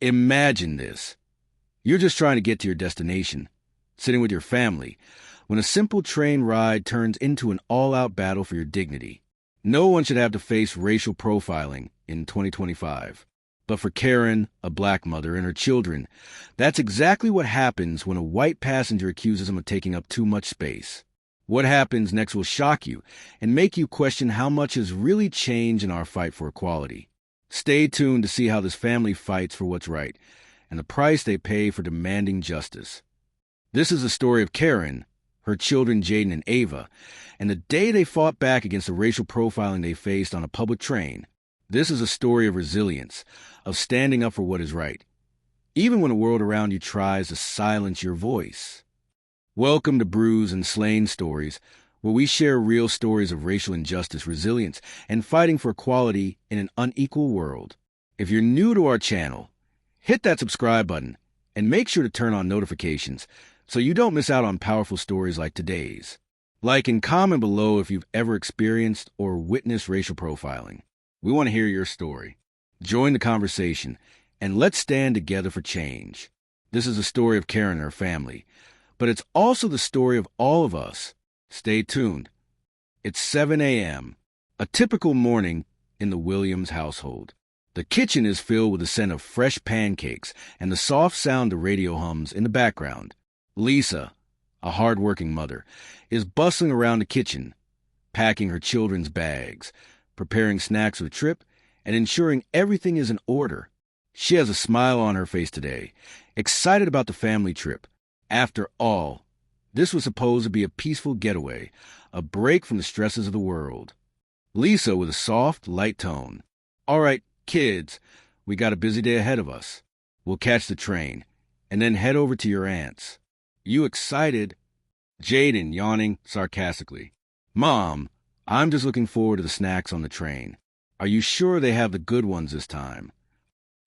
Imagine this. You're just trying to get to your destination, sitting with your family, when a simple train ride turns into an all-out battle for your dignity. No one should have to face racial profiling in 2025. But for Karen, a black mother, and her children, that's exactly what happens when a white passenger accuses them of taking up too much space. What happens next will shock you and make you question how much has really changed in our fight for equality. Stay tuned to see how this family fights for what's right and the price they pay for demanding justice. This is the story of Karen, her children Jaden and Ava, and the day they fought back against the racial profiling they faced on a public train. This is a story of resilience, of standing up for what is right, even when the world around you tries to silence your voice. Welcome to Bruised and Slain Stories, where we share real stories of racial injustice, resilience, and fighting for equality in an unequal world. If you're new to our channel, hit that subscribe button and make sure to turn on notifications so you don't miss out on powerful stories like today's. Like and comment below if you've ever experienced or witnessed racial profiling. We want to hear your story. Join the conversation, and let's stand together for change. This is the story of Karen and her family, but it's also the story of all of us. Stay tuned. It's 7 a.m., a typical morning in the Williams household. The kitchen is filled with the scent of fresh pancakes and the soft sound the radio hums in the background. Lisa, a hard-working mother, is bustling around the kitchen, packing her children's bags, preparing snacks for the trip, and ensuring everything is in order. She has a smile on her face today, excited about the family trip. After all, this was supposed to be a peaceful getaway, a break from the stresses of the world. Lisa with a soft, light tone. All right, kids, we got a busy day ahead of us. We'll catch the train, and then head over to your aunt's. You excited? Jaden yawning sarcastically. Mom, I'm just looking forward to the snacks on the train. Are you sure they have the good ones this time?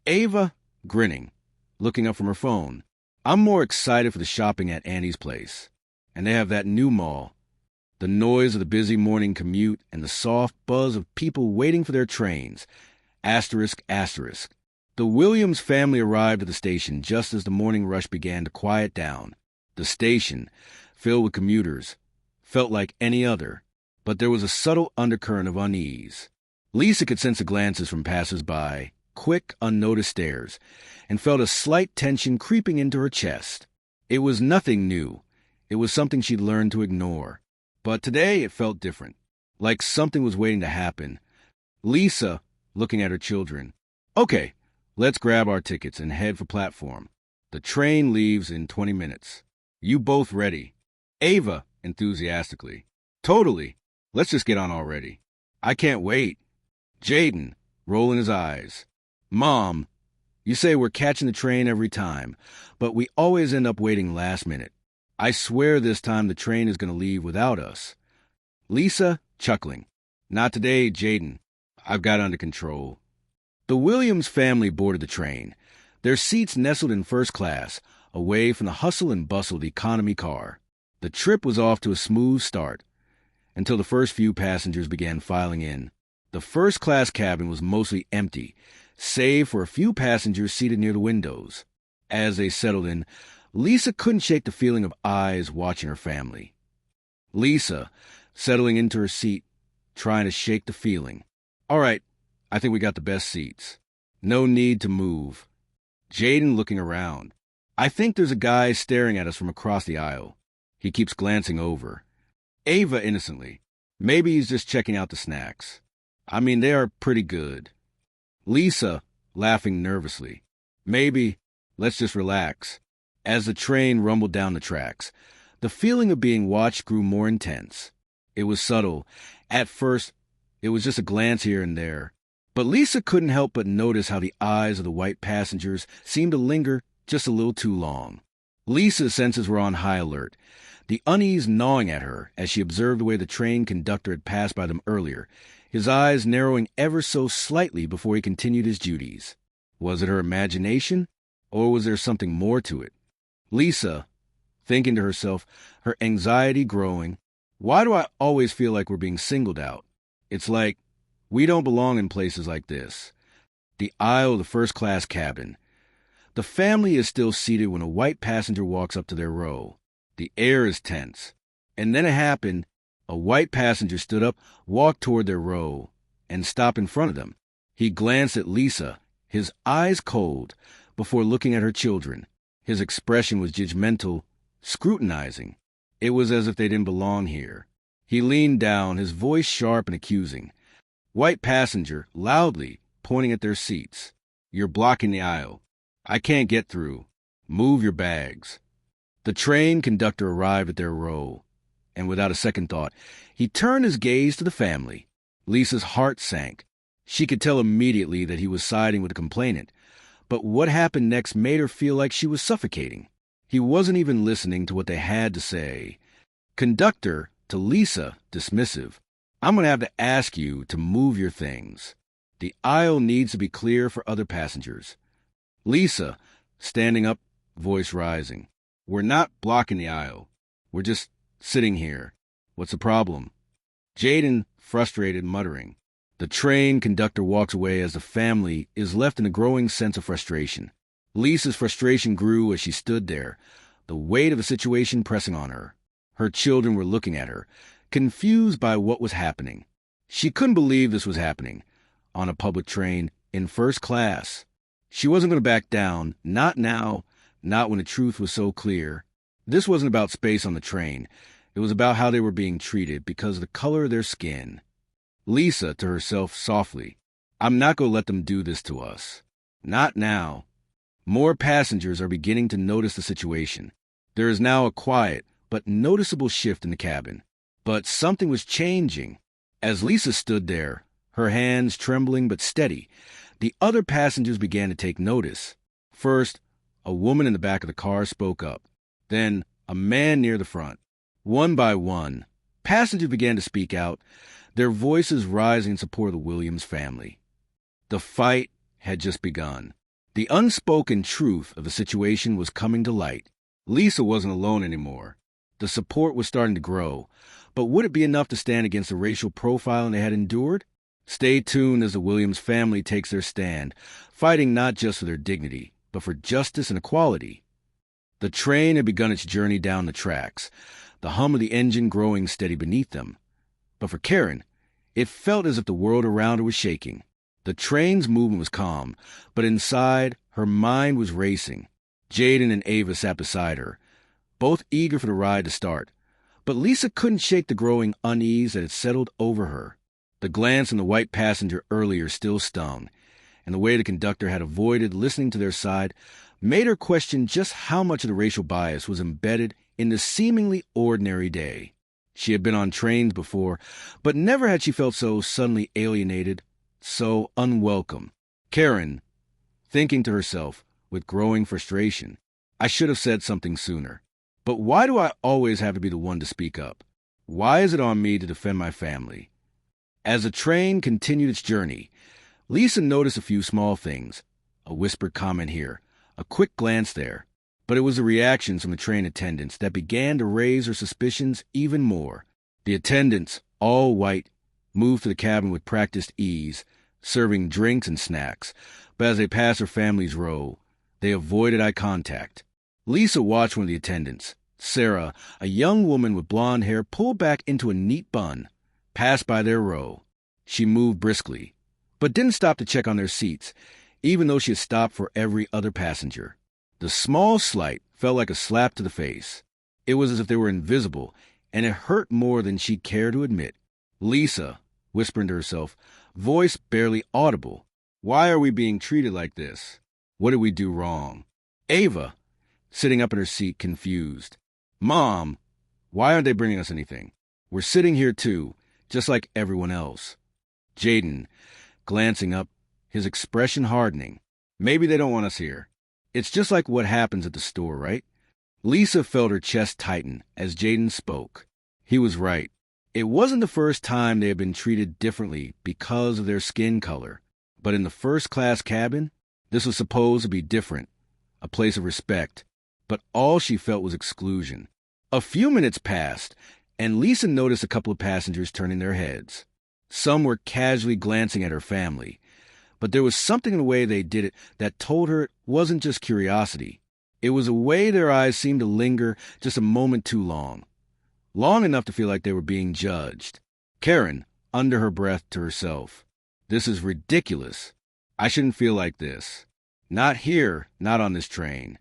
Ava, grinning, looking up from her phone. I'm more excited for the shopping at Annie's place. And they have that new mall. The noise of the busy morning commute and the soft buzz of people waiting for their trains. Asterisk, asterisk. The Williams family arrived at the station just as the morning rush began to quiet down. The station, filled with commuters, felt like any other, but there was a subtle undercurrent of unease. Lisa could sense the glances from passers-by, quick, unnoticed stares, and felt a slight tension creeping into her chest. It was nothing new. It was something she'd learned to ignore. But today it felt different, like something was waiting to happen. Lisa, looking at her children. Okay, let's grab our tickets and head for platform. The train leaves in 20 minutes. You both ready? Ava, enthusiastically. Totally. Let's just get on already. I can't wait. Jaden, rolling his eyes. Mom, you say we're catching the train every time, but we always end up waiting last minute. I swear this time the train is going to leave without us. Lisa, chuckling. Not today, Jaden. I've got it under control. The Williams family boarded the train, their seats nestled in first class, away from the hustle and bustle of the economy car. The trip was off to a smooth start, until the first few passengers began filing in. The first-class cabin was mostly empty, save for a few passengers seated near the windows. As they settled in, Lisa couldn't shake the feeling of eyes watching her family. Lisa, settling into her seat, trying to shake the feeling. All right, I think we got the best seats. No need to move. Jaden looking around. I think there's a guy staring at us from across the aisle. He keeps glancing over. Ava innocently. Maybe he's just checking out the snacks. I mean, they are pretty good. Lisa, laughing nervously. Maybe, let's just relax. As the train rumbled down the tracks, the feeling of being watched grew more intense. It was subtle. At first, it was just a glance here and there. But Lisa couldn't help but notice how the eyes of the white passengers seemed to linger just a little too long. Lisa's senses were on high alert, the unease gnawing at her as she observed the way the train conductor had passed by them earlier, his eyes narrowing ever so slightly before he continued his duties. Was it her imagination, or was there something more to it? Lisa, thinking to herself, her anxiety growing, why do I always feel like we're being singled out? It's like we don't belong in places like this. The aisle of the first-class cabin. The family is still seated when a white passenger walks up to their row. The air is tense. And then it happened. A white passenger stood up, walked toward their row, and stopped in front of them. He glanced at Lisa, his eyes cold, before looking at her children. His expression was judgmental, scrutinizing. It was as if they didn't belong here. He leaned down, his voice sharp and accusing. White passenger, loudly, pointing at their seats. You're blocking the aisle. I can't get through. Move your bags. The train conductor arrived at their row, and without a second thought, he turned his gaze to the family. Lisa's heart sank. She could tell immediately that he was siding with the complainant, but what happened next made her feel like she was suffocating. He wasn't even listening to what they had to say. Conductor, to Lisa, dismissive. I'm going to have to ask you to move your things. The aisle needs to be clear for other passengers. Lisa, standing up, voice rising. We're not blocking the aisle. We're just sitting here. What's the problem? Jaden, frustrated, muttering. The train conductor walks away as the family is left in a growing sense of frustration. Lisa's frustration grew as she stood there, the weight of the situation pressing on her. Her children were looking at her, confused by what was happening. She couldn't believe this was happening. On a public train, in first class. She wasn't going to back down, not now, not when the truth was so clear. This wasn't about space on the train. It was about how they were being treated because of the color of their skin. Lisa, to herself softly, I'm not going to let them do this to us. Not now. More passengers are beginning to notice the situation. There is now a quiet but noticeable shift in the cabin. But something was changing. As Lisa stood there, her hands trembling but steady, the other passengers began to take notice. First, a woman in the back of the car spoke up. Then, a man near the front. One by one, passengers began to speak out, their voices rising in support of the Williams family. The fight had just begun. The unspoken truth of the situation was coming to light. Lisa wasn't alone anymore. The support was starting to grow, but would it be enough to stand against the racial profiling they had endured? Stay tuned as the Williams family takes their stand, fighting not just for their dignity, but for justice and equality. The train had begun its journey down the tracks, the hum of the engine growing steady beneath them. But for Karen, it felt as if the world around her was shaking. The train's movement was calm, but inside, her mind was racing. Jaden and Ava sat beside her, both eager for the ride to start. But Lisa couldn't shake the growing unease that had settled over her. The glance from the white passenger earlier still stung, and the way the conductor had avoided listening to their side made her question just how much of the racial bias was embedded in the seemingly ordinary day. She had been on trains before, but never had she felt so suddenly alienated, so unwelcome. Karen, thinking to herself with growing frustration, I should have said something sooner. But why do I always have to be the one to speak up? Why is it on me to defend my family? As the train continued its journey, Lisa noticed a few small things. A whispered comment here, a quick glance there. But it was the reactions from the train attendants that began to raise her suspicions even more. The attendants, all white, moved to the cabin with practiced ease, serving drinks and snacks. But as they passed her family's row, they avoided eye contact. Lisa watched one of the attendants, Sarah, a young woman with blonde hair pulled back into a neat bun, pass by their row. She moved briskly, but didn't stop to check on their seats, even though she had stopped for every other passenger. The small slight felt like a slap to the face. It was as if they were invisible, and it hurt more than she'd care to admit. Lisa, whispering to herself, voice barely audible, why are we being treated like this? What did we do wrong? Ava, sitting up in her seat, confused. Mom, why aren't they bringing us anything? We're sitting here too, just like everyone else. Jaden, glancing up, his expression hardening. Maybe they don't want us here. It's just like what happens at the store, right? Lisa felt her chest tighten as Jaden spoke. He was right. It wasn't the first time they had been treated differently because of their skin color. But in the first-class cabin, this was supposed to be different, a place of respect. But all she felt was exclusion. A few minutes passed, and Lisa noticed a couple of passengers turning their heads. Some were casually glancing at her family, But there was something in the way they did it that told her it wasn't just curiosity. It was a way their eyes seemed to linger just a moment too long. Long enough to feel like they were being judged. Karen, under her breath to herself, "This is ridiculous. I shouldn't feel like this. Not here, not on this train."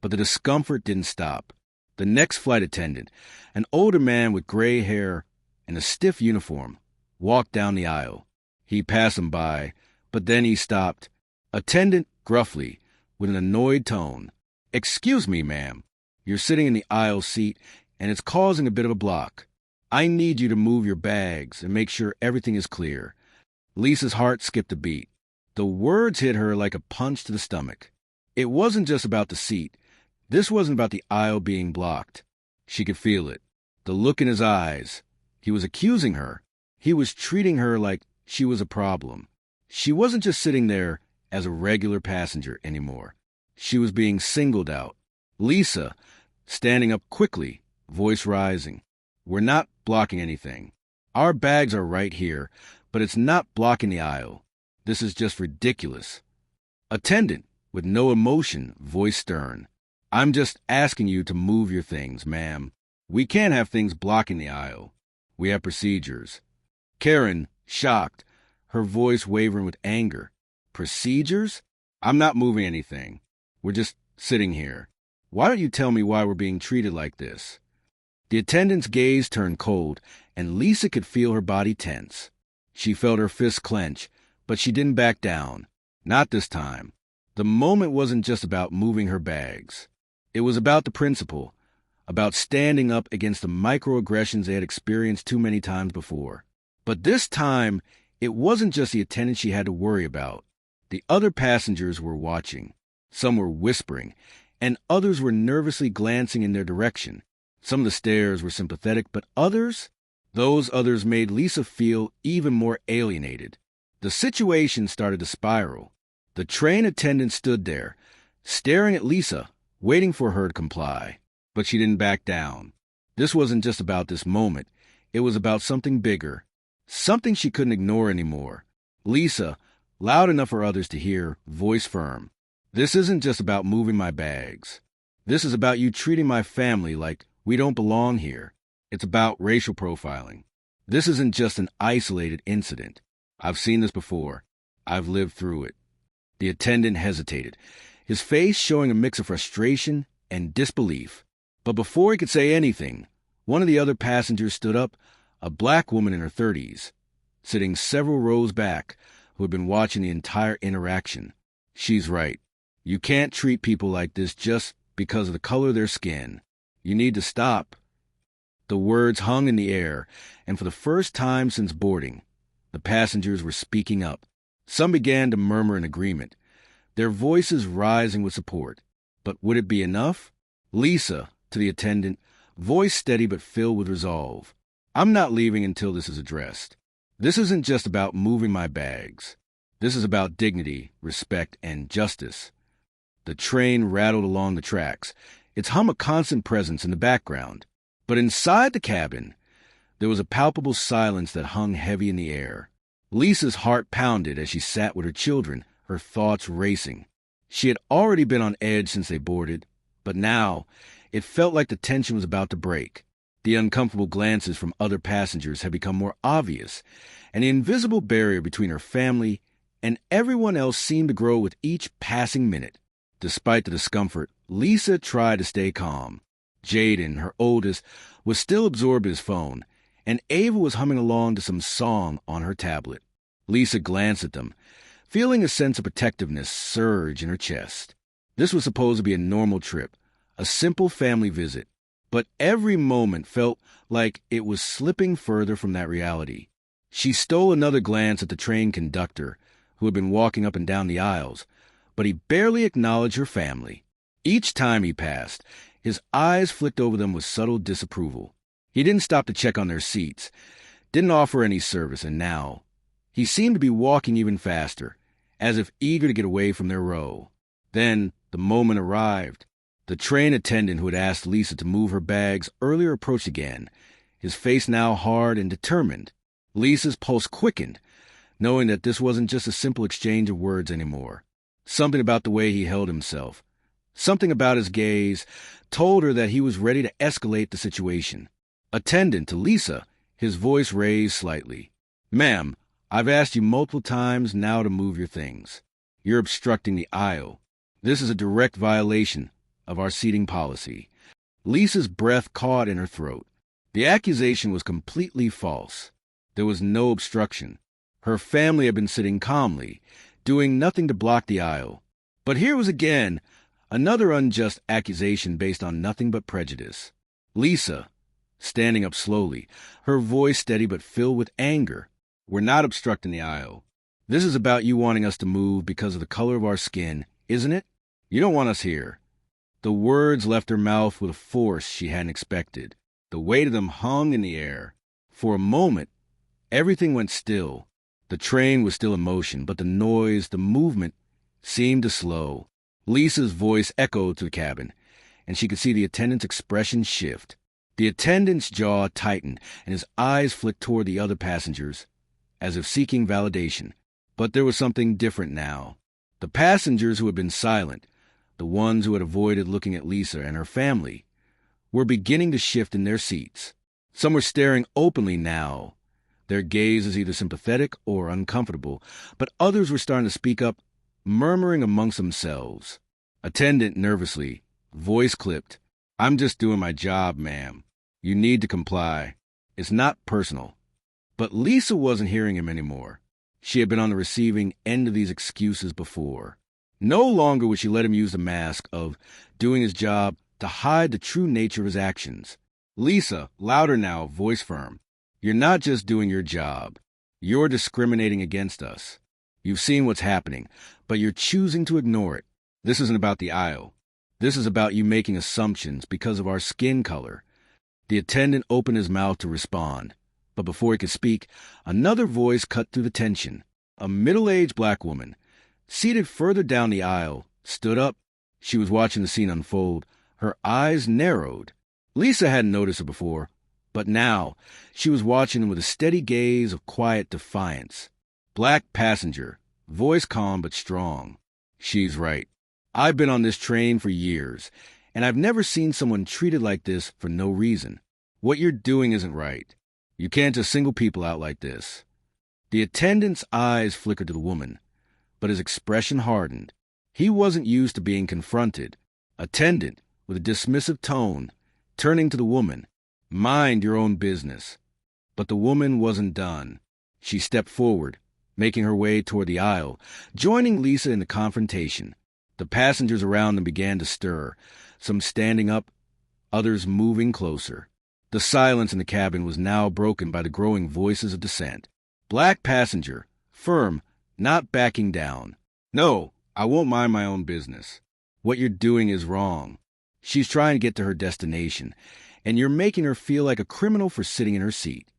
But the discomfort didn't stop. The next flight attendant, an older man with gray hair and a stiff uniform, walked down the aisle. He passed them by, but then he stopped. Attendant, gruffly, with an annoyed tone, "Excuse me, ma'am. You're sitting in the aisle seat, and it's causing a bit of a block. I need you to move your bags and make sure everything is clear." Lisa's heart skipped a beat. The words hit her like a punch to the stomach. It wasn't just about the seat. This wasn't about the aisle being blocked. She could feel it. The look in his eyes. He was accusing her. He was treating her like she was a problem. She wasn't just sitting there as a regular passenger anymore. She was being singled out. Lisa, standing up quickly, voice rising. "We're not blocking anything. Our bags are right here, but it's not blocking the aisle. This is just ridiculous." Attendant, with no emotion, voice stern. "I'm just asking you to move your things, ma'am. We can't have things blocking the aisle. We have procedures." Karen, shocked, her voice wavering with anger. "Procedures? I'm not moving anything. We're just sitting here. Why don't you tell me why we're being treated like this?" The attendant's gaze turned cold, and Lisa could feel her body tense. She felt her fists clench, but she didn't back down. Not this time. The moment wasn't just about moving her bags. It was about the principle, about standing up against the microaggressions they had experienced too many times before. But this time, it wasn't just the attendant she had to worry about. The other passengers were watching. Some were whispering, and others were nervously glancing in their direction. Some of the stares were sympathetic, but those others made Lisa feel even more alienated. The situation started to spiral. The train attendant stood there, staring at Lisa, waiting for her to comply. But she didn't back down. This wasn't just about this moment. It was about something bigger, something she couldn't ignore anymore. Lisa, loud enough for others to hear, voice firm. "This isn't just about moving my bags. This is about you treating my family like we don't belong here. It's about racial profiling. This isn't just an isolated incident. I've seen this before. I've lived through it." The attendant hesitated, his face showing a mix of frustration and disbelief. But before he could say anything, one of the other passengers stood up, a black woman in her 30s, sitting several rows back, who had been watching the entire interaction. "She's right. You can't treat people like this just because of the color of their skin. You need to stop." The words hung in the air, and for the first time since boarding, the passengers were speaking up. Some began to murmur in agreement, their voices rising with support. But would it be enough? Lisa, to the attendant, voice steady but filled with resolve. "I'm not leaving until this is addressed. This isn't just about moving my bags. This is about dignity, respect, and justice." The train rattled along the tracks, its hum a constant presence in the background. But inside the cabin, there was a palpable silence that hung heavy in the air. Lisa's heart pounded as she sat with her children, her thoughts racing. She had already been on edge since they boarded, but now it felt like the tension was about to break. The uncomfortable glances from other passengers had become more obvious, and the invisible barrier between her family and everyone else seemed to grow with each passing minute. Despite the discomfort, Lisa tried to stay calm. Jaden, her oldest, was still absorbed in his phone, and Ava was humming along to some song on her tablet. Lisa glanced at them, feeling a sense of protectiveness surge in her chest. This was supposed to be a normal trip, a simple family visit, but every moment felt like it was slipping further from that reality. She stole another glance at the train conductor, who had been walking up and down the aisles, but he barely acknowledged her family. Each time he passed, his eyes flicked over them with subtle disapproval. He didn't stop to check on their seats, didn't offer any service, and now he seemed to be walking even faster, as if eager to get away from their row. Then the moment arrived. The train attendant who had asked Lisa to move her bags earlier approached again, his face now hard and determined. Lisa's pulse quickened, knowing that this wasn't just a simple exchange of words anymore. Something about the way he held himself, something about his gaze, told her that he was ready to escalate the situation. Attendant to Lisa, his voice raised slightly. "Ma'am, I've asked you multiple times now to move your things. You're obstructing the aisle. This is a direct violation of our seating policy." Lisa's breath caught in her throat. The accusation was completely false. There was no obstruction. Her family had been sitting calmly, doing nothing to block the aisle. But here was again another unjust accusation based on nothing but prejudice. Lisa, standing up slowly, her voice steady but filled with anger. "We're not obstructing the aisle. This is about you wanting us to move because of the color of our skin, isn't it? You don't want us here." The words left her mouth with a force she hadn't expected. The weight of them hung in the air. For a moment, everything went still. The train was still in motion, but the noise, the movement, seemed to slow. Lisa's voice echoed through the cabin, and she could see the attendant's expression shift. The attendant's jaw tightened, and his eyes flicked toward the other passengers, as if seeking validation. But there was something different now. The passengers who had been silent, the ones who had avoided looking at Lisa and her family, were beginning to shift in their seats. Some were staring openly now, their gazes either sympathetic or uncomfortable, but others were starting to speak up, murmuring amongst themselves. Attendant nervously, voice clipped, "I'm just doing my job, ma'am. You need to comply. It's not personal." But Lisa wasn't hearing him anymore. She had been on the receiving end of these excuses before. No longer would she let him use the mask of doing his job to hide the true nature of his actions. "Lisa," louder now, voice firm, "you're not just doing your job. You're discriminating against us. You've seen what's happening, but you're choosing to ignore it. This isn't about the aisle. This is about you making assumptions because of our skin color." The attendant opened his mouth to respond, but before he could speak, another voice cut through the tension. A middle-aged black woman, seated further down the aisle, stood up. She was watching the scene unfold. Her eyes narrowed. Lisa hadn't noticed her before, but now she was watching with a steady gaze of quiet defiance. Black passenger, voice calm but strong. "She's right. I've been on this train for years, and I've never seen someone treated like this for no reason. What you're doing isn't right. You can't just single people out like this." The attendant's eyes flickered to the woman, but his expression hardened. He wasn't used to being confronted. Attendant, with a dismissive tone, turning to the woman, "Mind your own business." But the woman wasn't done. She stepped forward, making her way toward the aisle, joining Lisa in the confrontation. The passengers around them began to stir, some standing up, others moving closer. The silence in the cabin was now broken by the growing voices of dissent. Black passenger, firm, not backing down. "No, I won't mind my own business. What you're doing is wrong. She's trying to get to her destination, and you're making her feel like a criminal for sitting in her seat."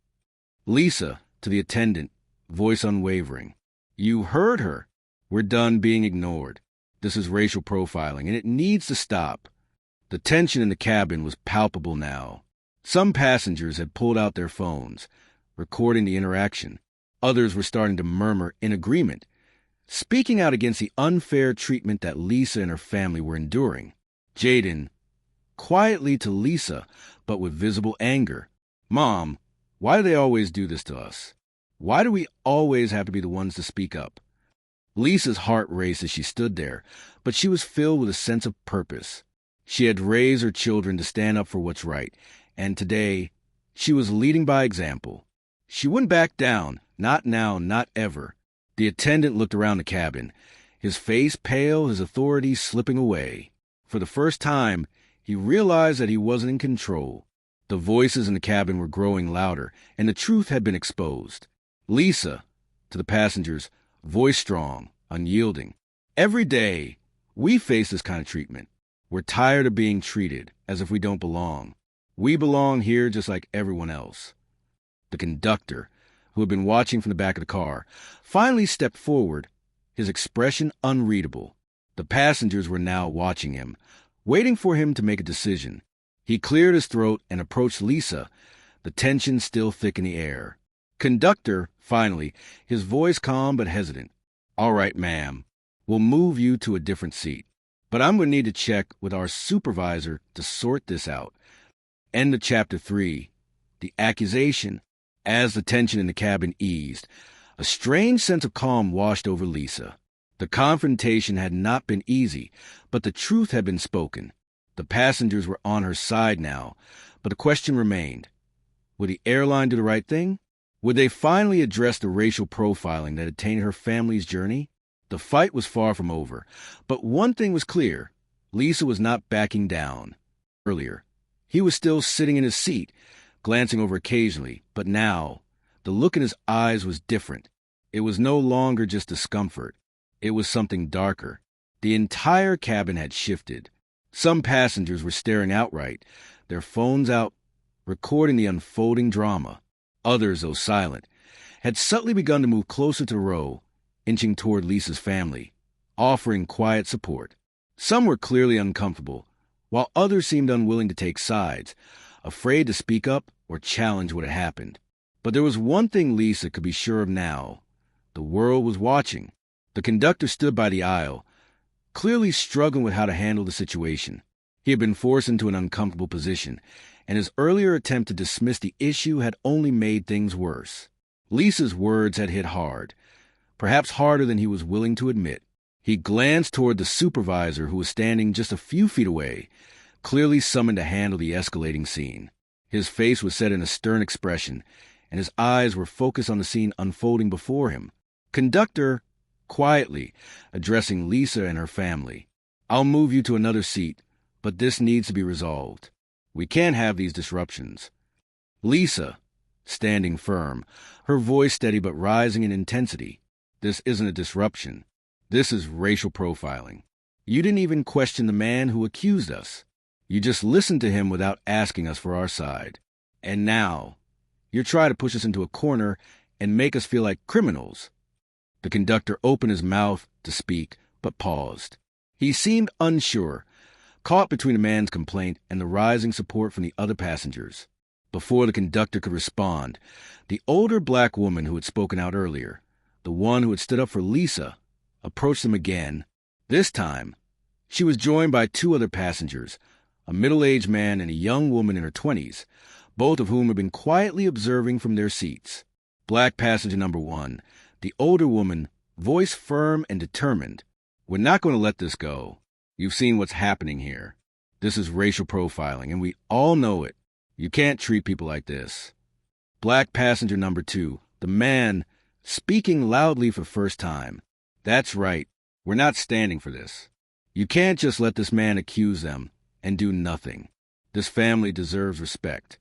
Lisa, to the attendant, voice unwavering, "You heard her. We're done being ignored. This is racial profiling, and it needs to stop." The tension in the cabin was palpable now. Some passengers had pulled out their phones, recording the interaction. Others were starting to murmur in agreement, speaking out against the unfair treatment that Lisa and her family were enduring. Jaden, quietly to Lisa, but with visible anger, "Mom, why do they always do this to us? Why do we always have to be the ones to speak up?" Lisa's heart raced as she stood there, but she was filled with a sense of purpose. She had raised her children to stand up for what's right, and today she was leading by example. She wouldn't back down, not now, not ever. The attendant looked around the cabin, his face pale, his authority slipping away. For the first time, he realized that he wasn't in control. The voices in the cabin were growing louder, and the truth had been exposed. Lisa, to the passengers, voice strong, unyielding, "Every day, we face this kind of treatment. We're tired of being treated as if we don't belong. We belong here just like everyone else." The conductor, who had been watching from the back of the car, finally stepped forward, his expression unreadable. The passengers were now watching him, waiting for him to make a decision. He cleared his throat and approached Lisa, the tension still thick in the air. Conductor, finally, his voice calm but hesitant. All right, ma'am. We'll move you to a different seat. But I'm going to need to check with our supervisor to sort this out. End of Chapter 3. The accusation. As the tension in the cabin eased, a strange sense of calm washed over Lisa. The confrontation had not been easy, but the truth had been spoken. The passengers were on her side now, but the question remained. Would the airline do the right thing? Would they finally address the racial profiling that had tainted her family's journey? The fight was far from over, but one thing was clear. Lisa was not backing down. Earlier, he was still sitting in his seat, glancing over occasionally, but now, the look in his eyes was different. It was no longer just discomfort. It was something darker. The entire cabin had shifted. Some passengers were staring outright, their phones out, recording the unfolding drama. Others, though silent, had subtly begun to move closer to the row, inching toward Lisa's family, offering quiet support. Some were clearly uncomfortable, while others seemed unwilling to take sides, afraid to speak up or challenge what had happened. But there was one thing Lisa could be sure of now. The world was watching. The conductor stood by the aisle, clearly struggling with how to handle the situation. He had been forced into an uncomfortable position, and his earlier attempt to dismiss the issue had only made things worse. Lisa's words had hit hard, perhaps harder than he was willing to admit. He glanced toward the supervisor who was standing just a few feet away, clearly summoned to handle the escalating scene. His face was set in a stern expression, and his eyes were focused on the scene unfolding before him. Conductor, quietly, addressing Lisa and her family. I'll move you to another seat, but this needs to be resolved. We can't have these disruptions. Lisa, standing firm, her voice steady but rising in intensity. This isn't a disruption. This is racial profiling. You didn't even question the man who accused us. You just listened to him without asking us for our side. And now, you're trying to push us into a corner and make us feel like criminals. The conductor opened his mouth to speak, but paused. He seemed unsure, caught between the man's complaint and the rising support from the other passengers. Before the conductor could respond, the older black woman who had spoken out earlier, the one who had stood up for Lisa, approached them again. This time, she was joined by two other passengers, a middle-aged man and a young woman in her 20s, both of whom had been quietly observing from their seats. Black passenger number 1, the older woman, voice firm and determined. We're not going to let this go. You've seen what's happening here. This is racial profiling, and we all know it. You can't treat people like this. Black passenger number 2, the man, speaking loudly for the first time. That's right. We're not standing for this. You can't just let this man accuse them and do nothing. This family deserves respect.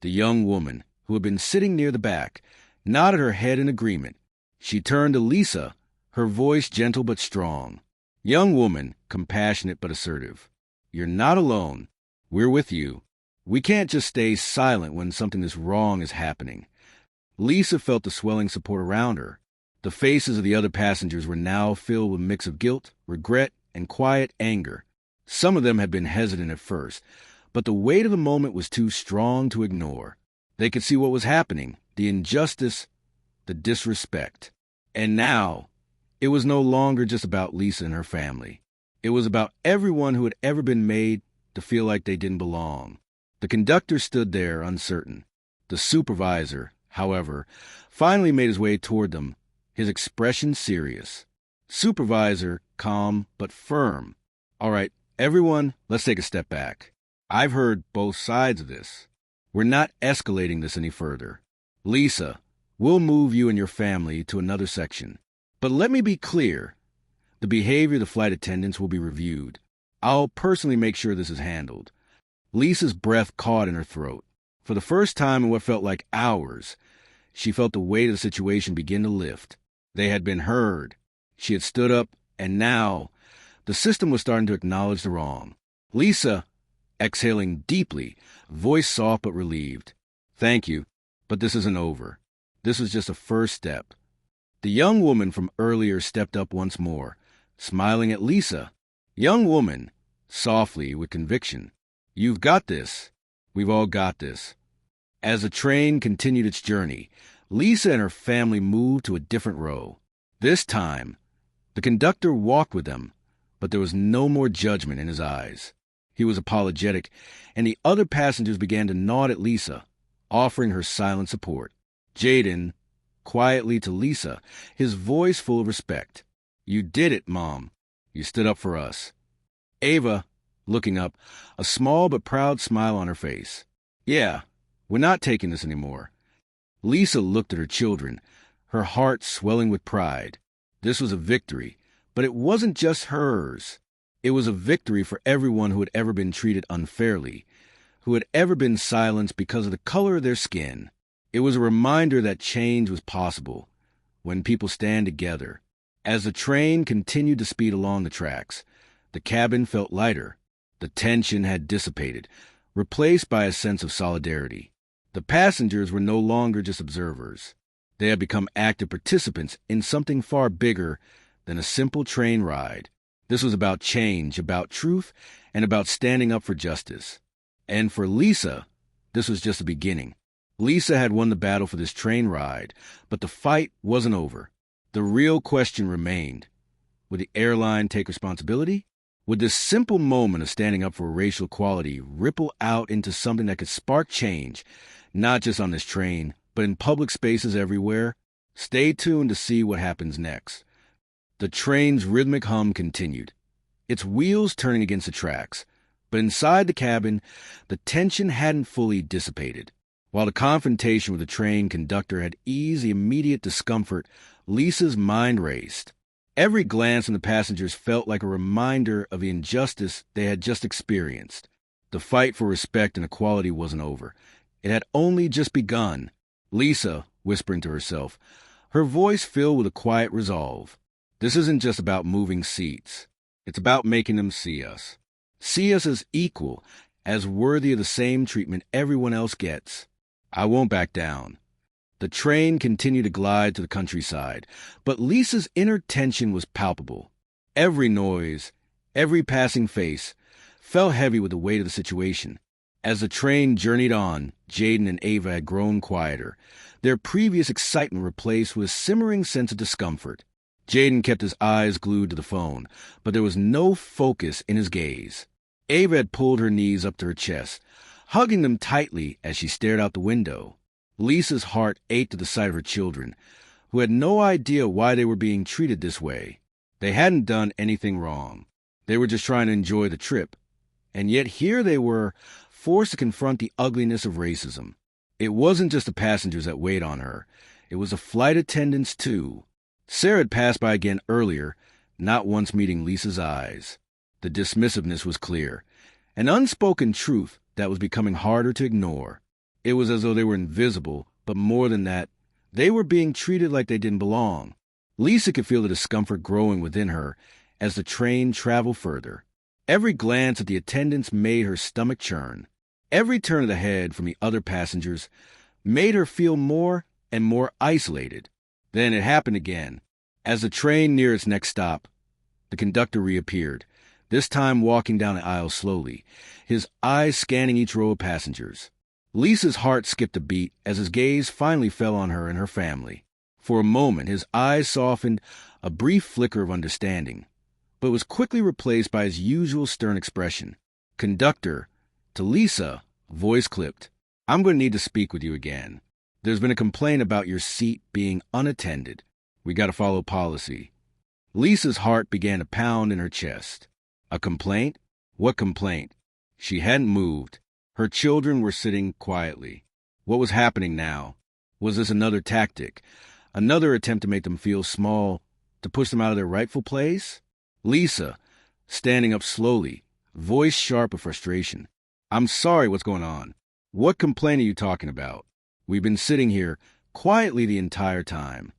The young woman, who had been sitting near the back, nodded her head in agreement. She turned to Lisa, her voice gentle but strong. Young woman, compassionate but assertive. You're not alone. We're with you. We can't just stay silent when something this wrong is happening. Lisa felt the swelling support around her. The faces of the other passengers were now filled with a mix of guilt, regret, and quiet anger. Some of them had been hesitant at first, but the weight of the moment was too strong to ignore. They could see what was happening, the injustice, the disrespect. And now, it was no longer just about Lisa and her family. It was about everyone who had ever been made to feel like they didn't belong. The conductor stood there, uncertain. The supervisor, however, finally made his way toward them, his expression serious. Supervisor, calm but firm. All right, everyone, let's take a step back. I've heard both sides of this. We're not escalating this any further. Lisa, we'll move you and your family to another section. But let me be clear. The behavior of the flight attendants will be reviewed. I'll personally make sure this is handled. Lisa's breath caught in her throat. For the first time in what felt like hours, she felt the weight of the situation begin to lift. They had been heard. She had stood up, and now the system was starting to acknowledge the wrong. Lisa, exhaling deeply, voice soft but relieved. Thank you, but this isn't over. This was just a first step. The young woman from earlier stepped up once more, smiling at Lisa. Young woman, softly, with conviction. You've got this. We've all got this. As the train continued its journey, Lisa and her family moved to a different row. This time, the conductor walked with them, but there was no more judgment in his eyes. He was apologetic, and the other passengers began to nod at Lisa, offering her silent support. Jaden, quietly to Lisa, his voice full of respect. "You did it, Mom. You stood up for us." Ava, looking up, a small but proud smile on her face. "Yeah, we're not taking this anymore." Lisa looked at her children, her heart swelling with pride. This was a victory, but it wasn't just hers. It was a victory for everyone who had ever been treated unfairly, who had ever been silenced because of the color of their skin. It was a reminder that change was possible when people stand together. As the train continued to speed along the tracks, the cabin felt lighter. The tension had dissipated, replaced by a sense of solidarity. The passengers were no longer just observers. They had become active participants in something far bigger than a simple train ride. This was about change, about truth, and about standing up for justice. And for Lisa, this was just the beginning. Lisa had won the battle for this train ride, but the fight wasn't over. The real question remained. Would the airline take responsibility? Would this simple moment of standing up for racial equality ripple out into something that could spark change, not just on this train, but in public spaces everywhere? Stay tuned to see what happens next. The train's rhythmic hum continued, its wheels turning against the tracks, but inside the cabin, the tension hadn't fully dissipated. While the confrontation with the train conductor had eased the immediate discomfort, Lisa's mind raced. Every glance from the passengers felt like a reminder of the injustice they had just experienced. The fight for respect and equality wasn't over. It had only just begun. Lisa, whispering to herself, her voice filled with a quiet resolve. This isn't just about moving seats. It's about making them see us. See us as equal, as worthy of the same treatment everyone else gets. I won't back down. The train continued to glide to the countryside, but Lisa's inner tension was palpable. Every noise, every passing face, felt heavy with the weight of the situation. As the train journeyed on, Jaden and Ava had grown quieter, their previous excitement replaced with a simmering sense of discomfort. Jaden kept his eyes glued to the phone, but there was no focus in his gaze. Ava had pulled her knees up to her chest, hugging them tightly as she stared out the window. Lisa's heart ached at the sight of her children, who had no idea why they were being treated this way. They hadn't done anything wrong. They were just trying to enjoy the trip. And yet here they were, forced to confront the ugliness of racism. It wasn't just the passengers that weighed on her. It was the flight attendants, too. Sarah had passed by again earlier, not once meeting Lisa's eyes. The dismissiveness was clear, an unspoken truth that was becoming harder to ignore. It was as though they were invisible, but more than that, they were being treated like they didn't belong. Lisa could feel the discomfort growing within her as the train traveled further. Every glance at the attendants made her stomach churn. Every turn of the head from the other passengers made her feel more and more isolated. Then it happened again. As the train neared its next stop, the conductor reappeared, this time walking down the aisle slowly, his eyes scanning each row of passengers. Lisa's heart skipped a beat as his gaze finally fell on her and her family. For a moment, his eyes softened, a brief flicker of understanding, but was quickly replaced by his usual stern expression. "Conductor," to Lisa, voice clipped, "I'm going to need to speak with you again. There's been a complaint about your seat being unattended. We got to follow policy." Lisa's heart began to pound in her chest. A complaint? What complaint? She hadn't moved. Her children were sitting quietly. What was happening now? Was this another tactic? Another attempt to make them feel small, to push them out of their rightful place? Lisa, standing up slowly, voice sharp with frustration. "I'm sorry, what's going on? What complaint are you talking about? We've been sitting here quietly the entire time."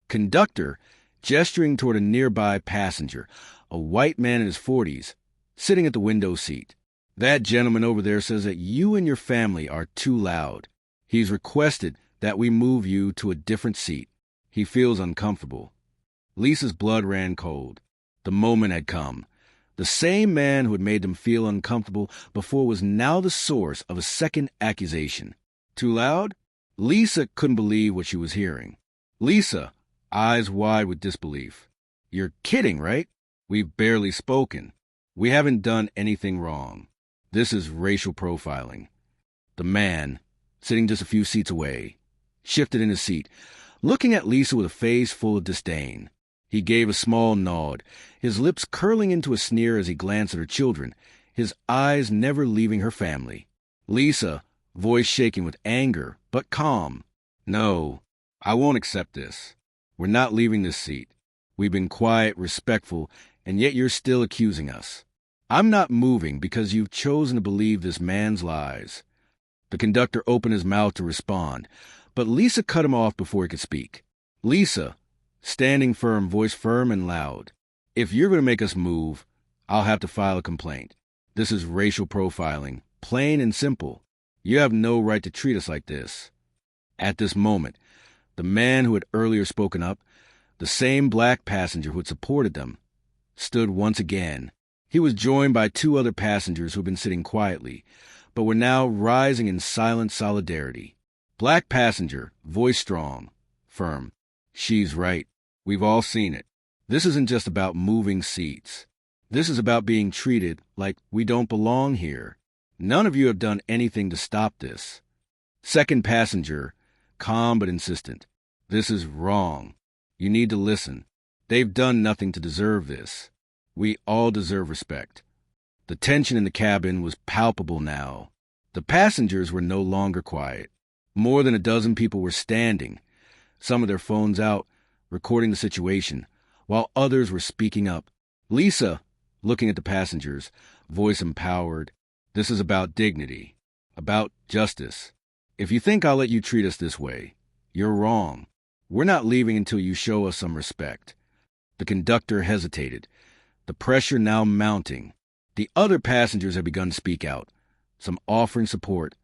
Conductor, gesturing toward a nearby passenger, a white man in his 40s, sitting at the window seat. "That gentleman over there says that you and your family are too loud. He's requested that we move you to a different seat. He feels uncomfortable." Lisa's blood ran cold. The moment had come. The same man who had made them feel uncomfortable before was now the source of a second accusation. Too loud? Lisa couldn't believe what she was hearing. Lisa, eyes wide with disbelief. You're kidding, right? We've barely spoken. We haven't done anything wrong. This is racial profiling. The man, sitting just a few seats away, shifted in his seat, looking at Lisa with a face full of disdain. He gave a small nod, his lips curling into a sneer as he glanced at her children, his eyes never leaving her family. Lisa, voice shaking with anger, but calm. No, I won't accept this. We're not leaving this seat. We've been quiet, respectful, and yet you're still accusing us. I'm not moving because you've chosen to believe this man's lies. The conductor opened his mouth to respond, but Lisa cut him off before he could speak. Lisa, standing firm, voice firm and loud. If you're going to make us move, I'll have to file a complaint. This is racial profiling, plain and simple. You have no right to treat us like this. At this moment, the man who had earlier spoken up, the same black passenger who had supported them, stood once again. He was joined by two other passengers who had been sitting quietly, but were now rising in silent solidarity. Black passenger, voice strong, firm. She's right. We've all seen it. This isn't just about moving seats. This is about being treated like we don't belong here. None of you have done anything to stop this. Second passenger, calm but insistent. This is wrong. You need to listen. They've done nothing to deserve this. We all deserve respect. The tension in the cabin was palpable now. The passengers were no longer quiet. More than a dozen people were standing, some of their phones out, recording the situation, while others were speaking up. Lisa, looking at the passengers, voice empowered. This is about dignity, about justice. If you think I'll let you treat us this way, you're wrong. We're not leaving until you show us some respect. The conductor hesitated, the pressure now mounting. The other passengers had begun to speak out, some offering support,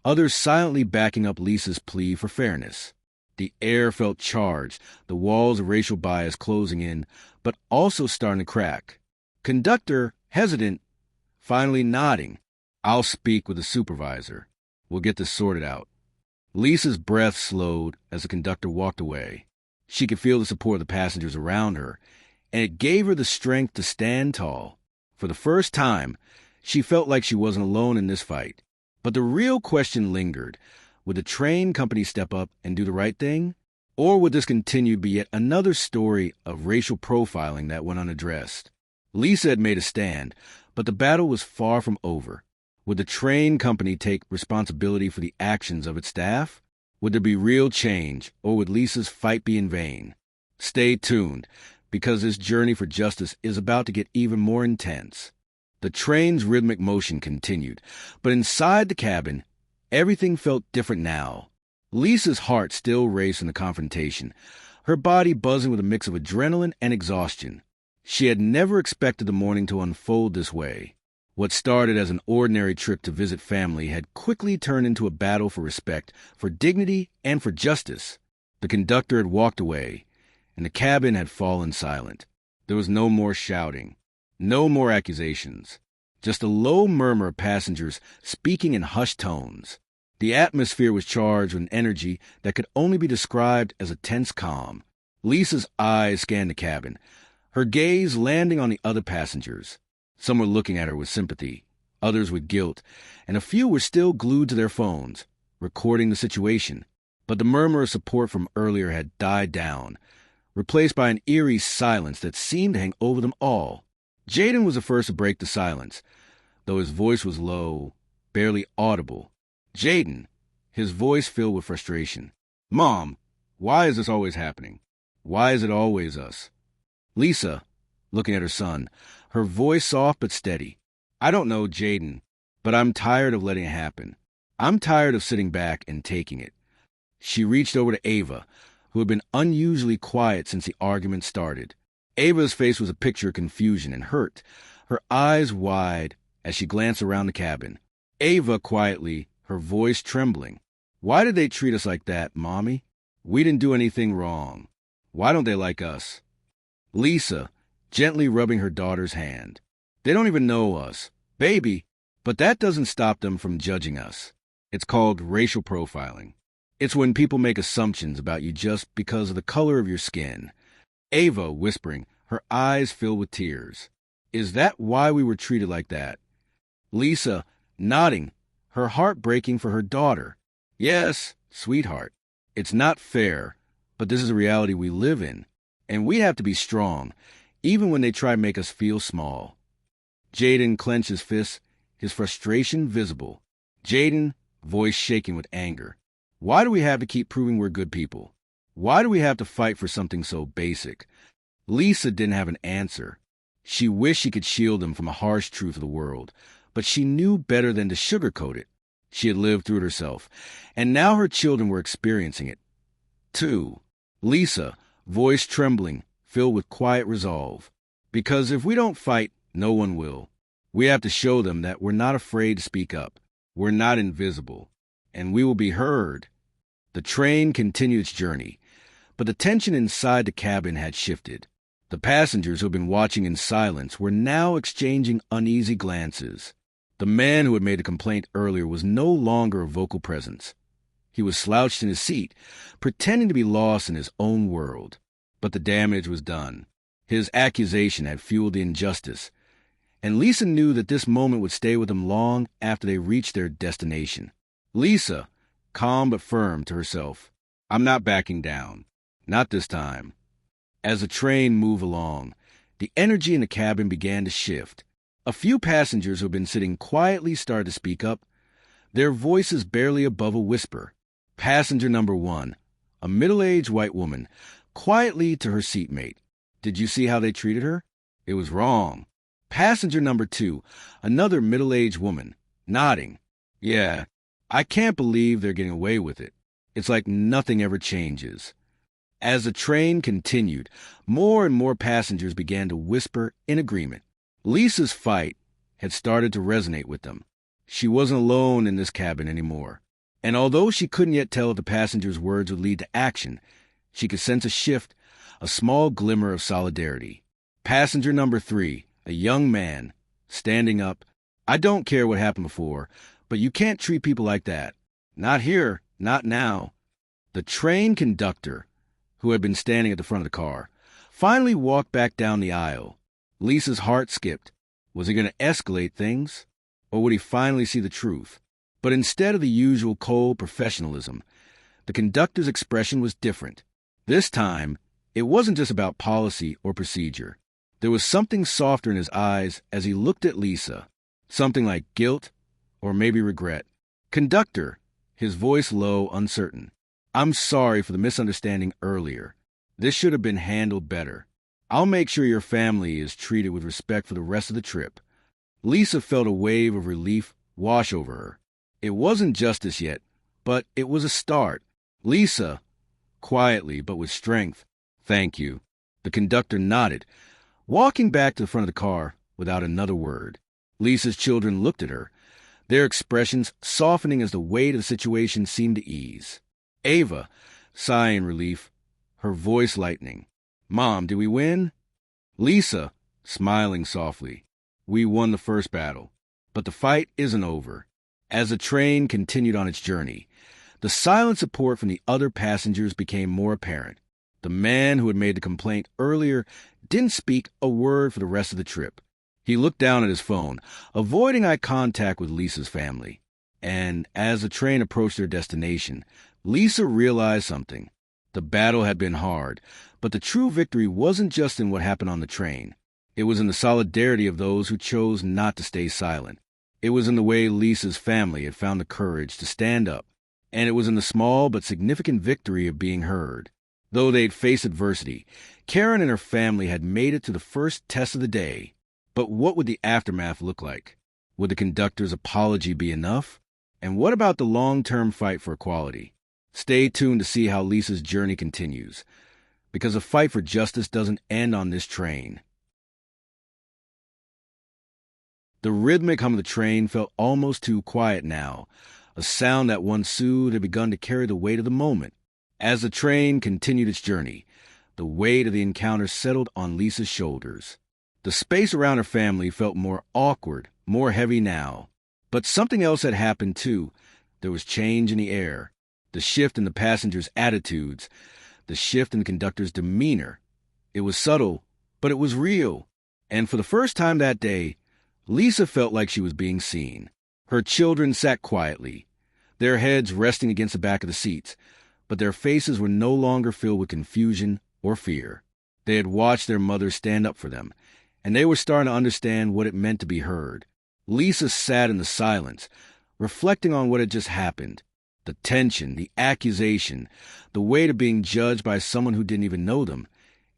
others silently backing up Lisa's plea for fairness. The air felt charged, the walls of racial bias closing in, but also starting to crack. Conductor, hesitant, finally nodding. I'll speak with the supervisor. We'll get this sorted out. Lisa's breath slowed as the conductor walked away. She could feel the support of the passengers around her, and it gave her the strength to stand tall. For the first time, she felt like she wasn't alone in this fight. But the real question lingered. Would the train company step up and do the right thing? Or would this continue to be yet another story of racial profiling that went unaddressed? Lisa had made a stand, but the battle was far from over. Would the train company take responsibility for the actions of its staff? Would there be real change, or would Lisa's fight be in vain? Stay tuned, because this journey for justice is about to get even more intense. The train's rhythmic motion continued, but inside the cabin, everything felt different now. Lisa's heart still raced in the confrontation, her body buzzing with a mix of adrenaline and exhaustion. She had never expected the morning to unfold this way. What started as an ordinary trip to visit family had quickly turned into a battle for respect, for dignity, and for justice. The conductor had walked away, and the cabin had fallen silent. There was no more shouting, no more accusations, just a low murmur of passengers speaking in hushed tones. The atmosphere was charged with an energy that could only be described as a tense calm. Lisa's eyes scanned the cabin, her gaze landing on the other passengers. Some were looking at her with sympathy, others with guilt, and a few were still glued to their phones, recording the situation. But the murmur of support from earlier had died down, replaced by an eerie silence that seemed to hang over them all. Jaden was the first to break the silence, though his voice was low, barely audible. Jaden, his voice filled with frustration. Mom, why is this always happening? Why is it always us? Lisa, looking at her son, her voice soft but steady. I don't know, Jaden, but I'm tired of letting it happen. I'm tired of sitting back and taking it. She reached over to Ava, who had been unusually quiet since the argument started. Ava's face was a picture of confusion and hurt, her eyes wide as she glanced around the cabin. Ava quietly, her voice trembling. Why did they treat us like that, Mommy? We didn't do anything wrong. Why don't they like us? Lisa, gently rubbing her daughter's hand. They don't even know us. Baby, but that doesn't stop them from judging us. It's called racial profiling. It's when people make assumptions about you just because of the color of your skin. Ava whispering, her eyes filled with tears. Is that why we were treated like that? Lisa nodding, her heart breaking for her daughter. Yes, sweetheart. It's not fair, but this is a reality we live in, and we have to be strong, even when they try to make us feel small. Jaden clenched his fists, his frustration visible. Jaden, voice shaking with anger. Why do we have to keep proving we're good people? Why do we have to fight for something so basic? Lisa didn't have an answer. She wished she could shield them from a harsh truth of the world, but she knew better than to sugarcoat it. She had lived through it herself, and now her children were experiencing it. 2. Lisa, voice trembling, filled with quiet resolve. Because if we don't fight, no one will. We have to show them that we're not afraid to speak up. We're not invisible, and we will be heard. The train continued its journey, but the tension inside the cabin had shifted. The passengers who had been watching in silence were now exchanging uneasy glances. The man who had made a complaint earlier was no longer a vocal presence. He was slouched in his seat, pretending to be lost in his own world. But the damage was done. His accusation had fueled the injustice, and Lisa knew that this moment would stay with them long after they reached their destination. Lisa, calm but firm to herself, I'm not backing down. Not this time. As the train moved along, the energy in the cabin began to shift. A few passengers who had been sitting quietly started to speak up, their voices barely above a whisper. Passenger number 1, a middle-aged white woman, quietly to her seatmate. Did you see how they treated her? It was wrong. Passenger number 2, another middle-aged woman, nodding. Yeah, I can't believe they're getting away with it. It's like nothing ever changes. As the train continued, more and more passengers began to whisper in agreement. Lisa's fight had started to resonate with them. She wasn't alone in this cabin anymore. And although she couldn't yet tell if the passengers' words would lead to action, she could sense a shift, a small glimmer of solidarity. Passenger number 3, a young man, standing up. I don't care what happened before, but you can't treat people like that. Not here, not now. The train conductor, who had been standing at the front of the car, finally walked back down the aisle. Lisa's heart skipped. Was he going to escalate things? Or would he finally see the truth? But instead of the usual cold professionalism, the conductor's expression was different. This time, it wasn't just about policy or procedure. There was something softer in his eyes as he looked at Lisa, something like guilt or maybe regret. Conductor, his voice low, uncertain. I'm sorry for the misunderstanding earlier. This should have been handled better. I'll make sure your family is treated with respect for the rest of the trip. Lisa felt a wave of relief wash over her. It wasn't justice yet, but it was a start. Lisa, quietly but with strength, thank you. The conductor nodded, walking back to the front of the car without another word. Lisa's children looked at her, their expressions softening as the weight of the situation seemed to ease. Ava, sighing relief, her voice lightening. Mom, did we win? Lisa, smiling softly. We won the first battle, but the fight isn't over. As the train continued on its journey, the silent support from the other passengers became more apparent. The man who had made the complaint earlier didn't speak a word for the rest of the trip. He looked down at his phone, avoiding eye contact with Lisa's family. And as the train approached their destination, Lisa realized something. The battle had been hard, but the true victory wasn't just in what happened on the train. It was in the solidarity of those who chose not to stay silent. It was in the way Lisa's family had found the courage to stand up. And it was in the small but significant victory of being heard. Though they'd faced adversity, Karen and her family had made it to the first test of the day. But what would the aftermath look like? Would the conductor's apology be enough? And what about the long-term fight for equality? Stay tuned to see how Lisa's journey continues, because the fight for justice doesn't end on this train. The rhythmic hum of the train felt almost too quiet now, a sound that once soothed had begun to carry the weight of the moment. As the train continued its journey, the weight of the encounter settled on Lisa's shoulders. The space around her family felt more awkward, more heavy now. But something else had happened too. There was change in the air. the shift in the passengers' attitudes, the shift in the conductor's demeanor. It was subtle, but it was real. And for the first time that day, Lisa felt like she was being seen. Her children sat quietly, their heads resting against the back of the seats, but their faces were no longer filled with confusion or fear. They had watched their mother stand up for them, and they were starting to understand what it meant to be heard. Lisa sat in the silence, reflecting on what had just happened. The tension, the accusation, the weight of being judged by someone who didn't even know them.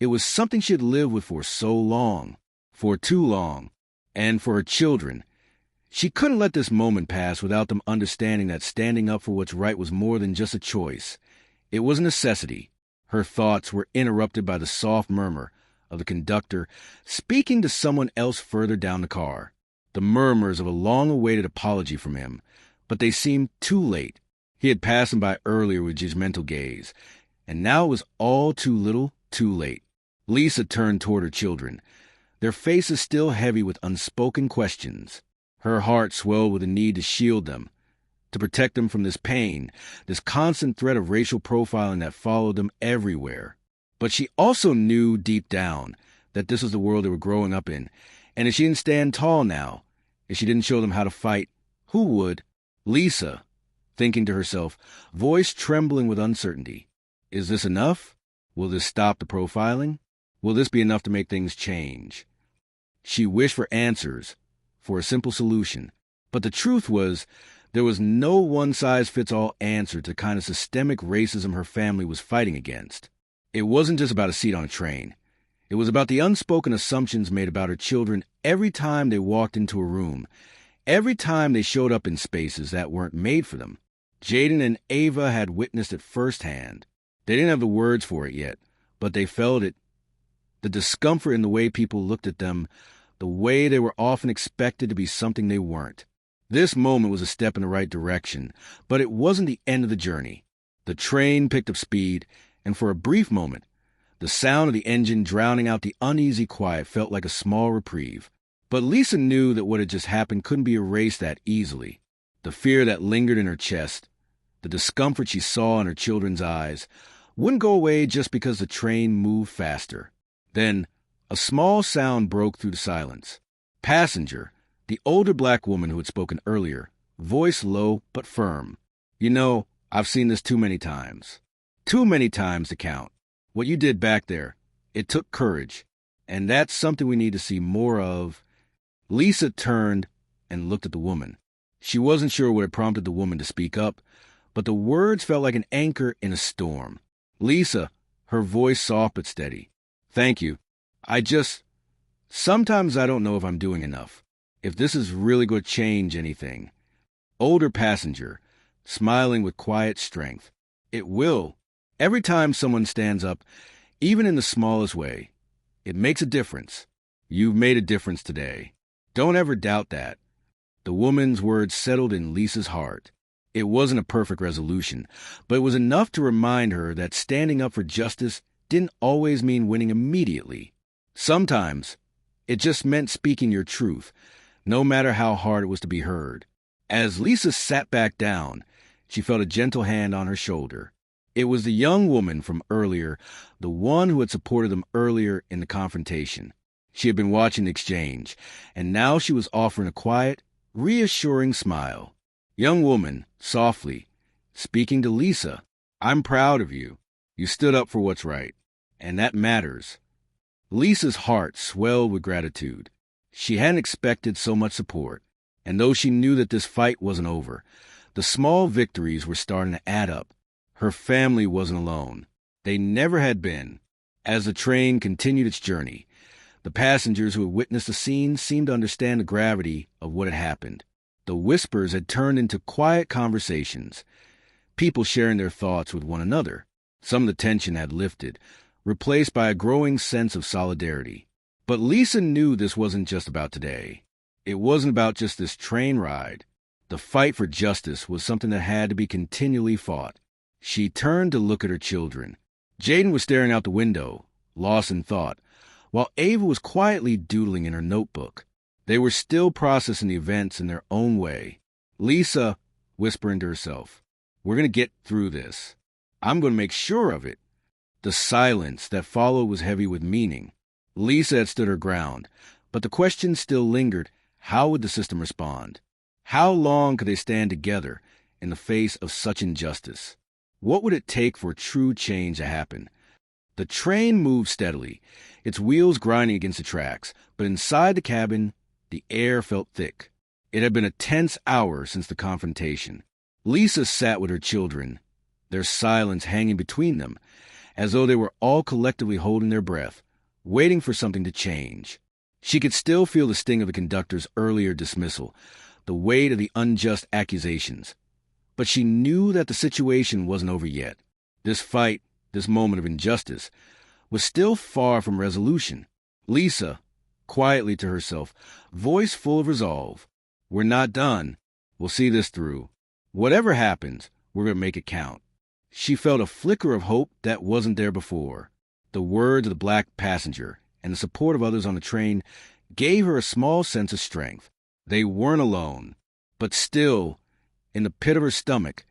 It was something she had lived with for so long, for too long. And for her children, she couldn't let this moment pass without them understanding that standing up for what's right was more than just a choice. It was a necessity. Her thoughts were interrupted by the soft murmur of the conductor speaking to someone else further down the car. The murmurs of a long-awaited apology from him, but they seemed too late. He had passed them by earlier with judgmental gaze, and now it was all too little, too late. Lisa turned toward her children, their faces still heavy with unspoken questions. Her heart swelled with a need to shield them, to protect them from this pain, this constant threat of racial profiling that followed them everywhere. But she also knew deep down that this was the world they were growing up in, and if she didn't stand tall now, if she didn't show them how to fight, who would? Lisa, thinking to herself, voice trembling with uncertainty. Is this enough? Will this stop the profiling? Will this be enough to make things change? She wished for answers, for a simple solution. But the truth was, there was no one-size-fits-all answer to the kind of systemic racism her family was fighting against. It wasn't just about a seat on a train. It was about the unspoken assumptions made about her children every time they walked into a room, every time they showed up in spaces that weren't made for them. Jaden and Ava had witnessed it firsthand. They didn't have the words for it yet, but they felt it. The discomfort in the way people looked at them, the way they were often expected to be something they weren't. This moment was a step in the right direction, but it wasn't the end of the journey. The train picked up speed, and for a brief moment, the sound of the engine drowning out the uneasy quiet felt like a small reprieve. But Lisa knew that what had just happened couldn't be erased that easily. The fear that lingered in her chest, the discomfort she saw in her children's eyes, wouldn't go away just because the train moved faster. Then, a small sound broke through the silence. Passenger, the older black woman who had spoken earlier, voice low but firm. You know, I've seen this too many times. Too many times to count. What you did back there, it took courage. And that's something we need to see more of. Lisa turned and looked at the woman. She wasn't sure what had prompted the woman to speak up, but the words felt like an anchor in a storm. Lisa, her voice soft but steady. Thank you. Sometimes I don't know if I'm doing enough. If this is really going to change anything. Older passenger, smiling with quiet strength. It will. Every time someone stands up, even in the smallest way, it makes a difference. You've made a difference today. Don't ever doubt that. The woman's words settled in Lisa's heart. It wasn't a perfect resolution, but it was enough to remind her that standing up for justice didn't always mean winning immediately. Sometimes, it just meant speaking your truth, no matter how hard it was to be heard. As Lisa sat back down, she felt a gentle hand on her shoulder. It was the young woman from earlier, the one who had supported them earlier in the confrontation. She had been watching the exchange, and now she was offering a quiet, reassuring smile. Young woman, softly, speaking to Lisa, I'm proud of you. You stood up for what's right, and that matters. Lisa's heart swelled with gratitude. She hadn't expected so much support, and though she knew that this fight wasn't over, the small victories were starting to add up. Her family wasn't alone. They never had been. As the train continued its journey, the passengers who had witnessed the scene seemed to understand the gravity of what had happened. The whispers had turned into quiet conversations, people sharing their thoughts with one another. Some of the tension had lifted, replaced by a growing sense of solidarity. But Lisa knew this wasn't just about today. It wasn't about just this train ride. The fight for justice was something that had to be continually fought. She turned to look at her children. Jaden was staring out the window, lost in thought, while Ava was quietly doodling in her notebook. They were still processing the events in their own way. Lisa, whispering to herself, We're going to get through this. I'm going to make sure of it." The silence that followed was heavy with meaning. Lisa had stood her ground, but the question still lingered: how would the system respond? How long could they stand together in the face of such injustice? What would it take for true change to happen? The train moved steadily, its wheels grinding against the tracks, but inside the cabin, the air felt thick. It had been a tense hour since the confrontation. Lisa sat with her children, their silence hanging between them, as though they were all collectively holding their breath, waiting for something to change. She could still feel the sting of the conductor's earlier dismissal, the weight of the unjust accusations. But she knew that the situation wasn't over yet. This fight, this moment of injustice, was still far from resolution. Lisa, quietly to herself, voice full of resolve: "We're not done. We'll see this through. Whatever happens, we're going to make it count." She felt a flicker of hope that wasn't there before. The words of the black passenger and the support of others on the train gave her a small sense of strength. They weren't alone. But still, in the pit of her stomach,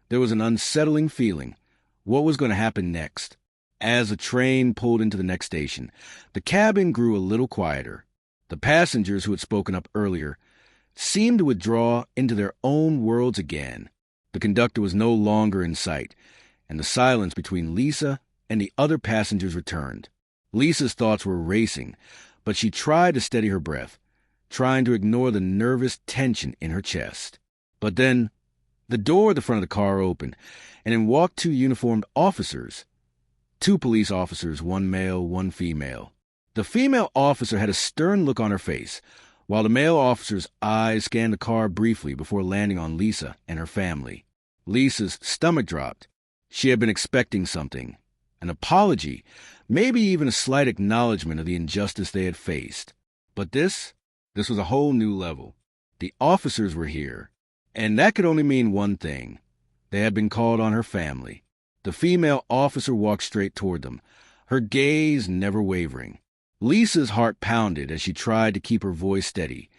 there was an unsettling feeling. What was going to happen next? As the train pulled into the next station, the cabin grew a little quieter. The passengers who had spoken up earlier seemed to withdraw into their own worlds again. The conductor was no longer in sight, and the silence between Lisa and the other passengers returned. Lisa's thoughts were racing, but she tried to steady her breath, trying to ignore the nervous tension in her chest. But then, the door at the front of the car opened, and in walked two uniformed officers. Two police officers, one male, one female. The female officer had a stern look on her face, while the male officer's eyes scanned the car briefly before landing on Lisa and her family. Lisa's stomach dropped. She had been expecting something. An apology, maybe even a slight acknowledgement of the injustice they had faced. But this was a whole new level. The officers were here, and that could only mean one thing. They had been called on her family. The female officer walked straight toward them, her gaze never wavering. Lisa's heart pounded as she tried to keep her voice steady,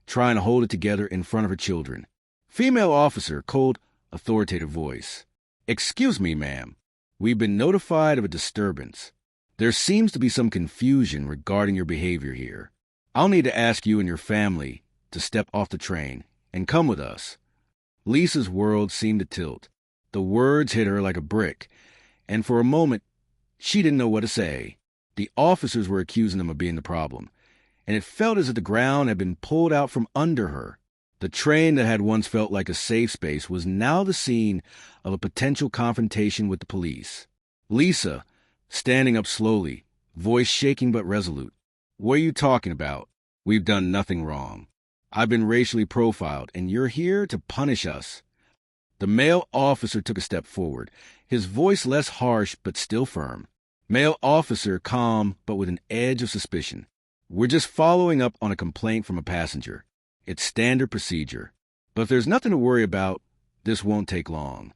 trying to hold it together in front of her children. Female officer, cold, authoritative voice. "Excuse me, ma'am. We've been notified of a disturbance. There seems to be some confusion regarding your behavior here. I'll need to ask you and your family to step off the train and come with us." Lisa's world seemed to tilt. The words hit her like a brick, and for a moment, she didn't know what to say. The officers were accusing them of being the problem, and it felt as if the ground had been pulled out from under her. The train that had once felt like a safe space was now the scene of a potential confrontation with the police. Lisa, standing up slowly, voice shaking but resolute. "What are you talking about? We've done nothing wrong. I've been racially profiled, and you're here to punish us." The male officer took a step forward, his voice less harsh but still firm. Male officer, calm but with an edge of suspicion. "We're just following up on a complaint from a passenger. It's standard procedure. But if there's nothing to worry about, this won't take long."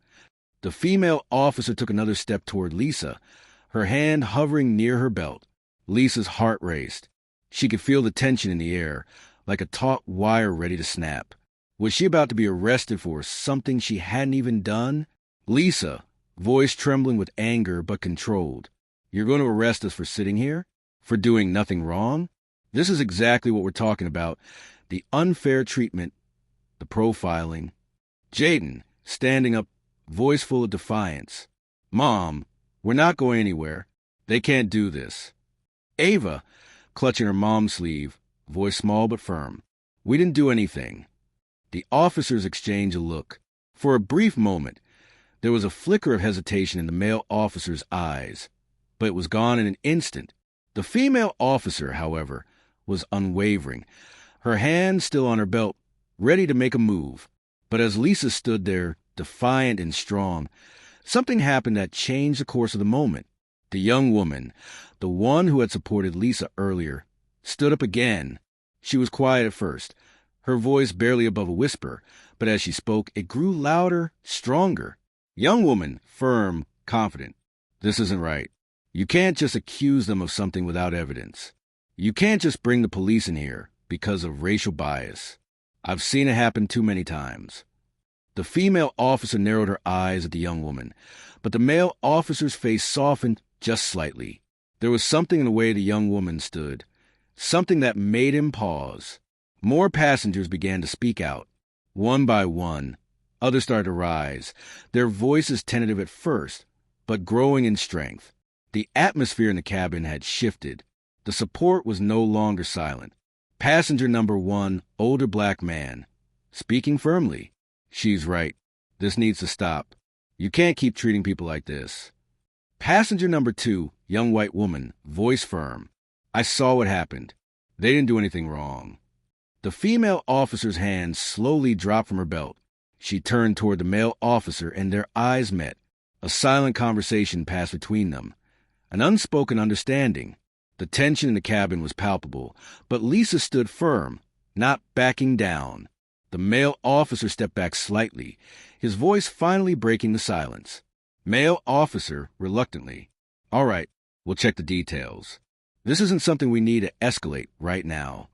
The female officer took another step toward Lisa, her hand hovering near her belt. Lisa's heart raced. She could feel the tension in the air, like a taut wire ready to snap. Was she about to be arrested for something she hadn't even done? "Lisa," voice trembling with anger but controlled. "You're going to arrest us for sitting here? For doing nothing wrong? This is exactly what we're talking about. The unfair treatment, the profiling." Jaden, standing up, voice full of defiance. "Mom, we're not going anywhere. They can't do this." Ava, clutching her mom's sleeve, voice small but firm. "We didn't do anything." The officers exchanged a look. For a brief moment, there was a flicker of hesitation in the male officer's eyes, but it was gone in an instant. The female officer, however, was unwavering, her hand still on her belt, ready to make a move. But as Lisa stood there, defiant and strong, something happened that changed the course of the moment. The young woman, the one who had supported Lisa earlier, stood up again. She was quiet at first, her voice barely above a whisper, but as she spoke, it grew louder, stronger. Young woman, firm, confident. "This isn't right. You can't just accuse them of something without evidence. You can't just bring the police in here because of racial bias. I've seen it happen too many times." The female officer narrowed her eyes at the young woman, but the male officer's face softened just slightly. There was something in the way the young woman stood, something that made him pause. More passengers began to speak out. One by one, others started to rise, their voices tentative at first, but growing in strength. The atmosphere in the cabin had shifted. The support was no longer silent. Passenger number 1, older black man, speaking firmly. "She's right. This needs to stop. You can't keep treating people like this." Passenger number 2, young white woman, voice firm. "I saw what happened. They didn't do anything wrong." The female officer's hand slowly dropped from her belt. She turned toward the male officer, and their eyes met. A silent conversation passed between them, an unspoken understanding. The tension in the cabin was palpable, but Lisa stood firm, not backing down. The male officer stepped back slightly, his voice finally breaking the silence. Male officer, reluctantly, "All right, we'll check the details. This isn't something we need to escalate right now."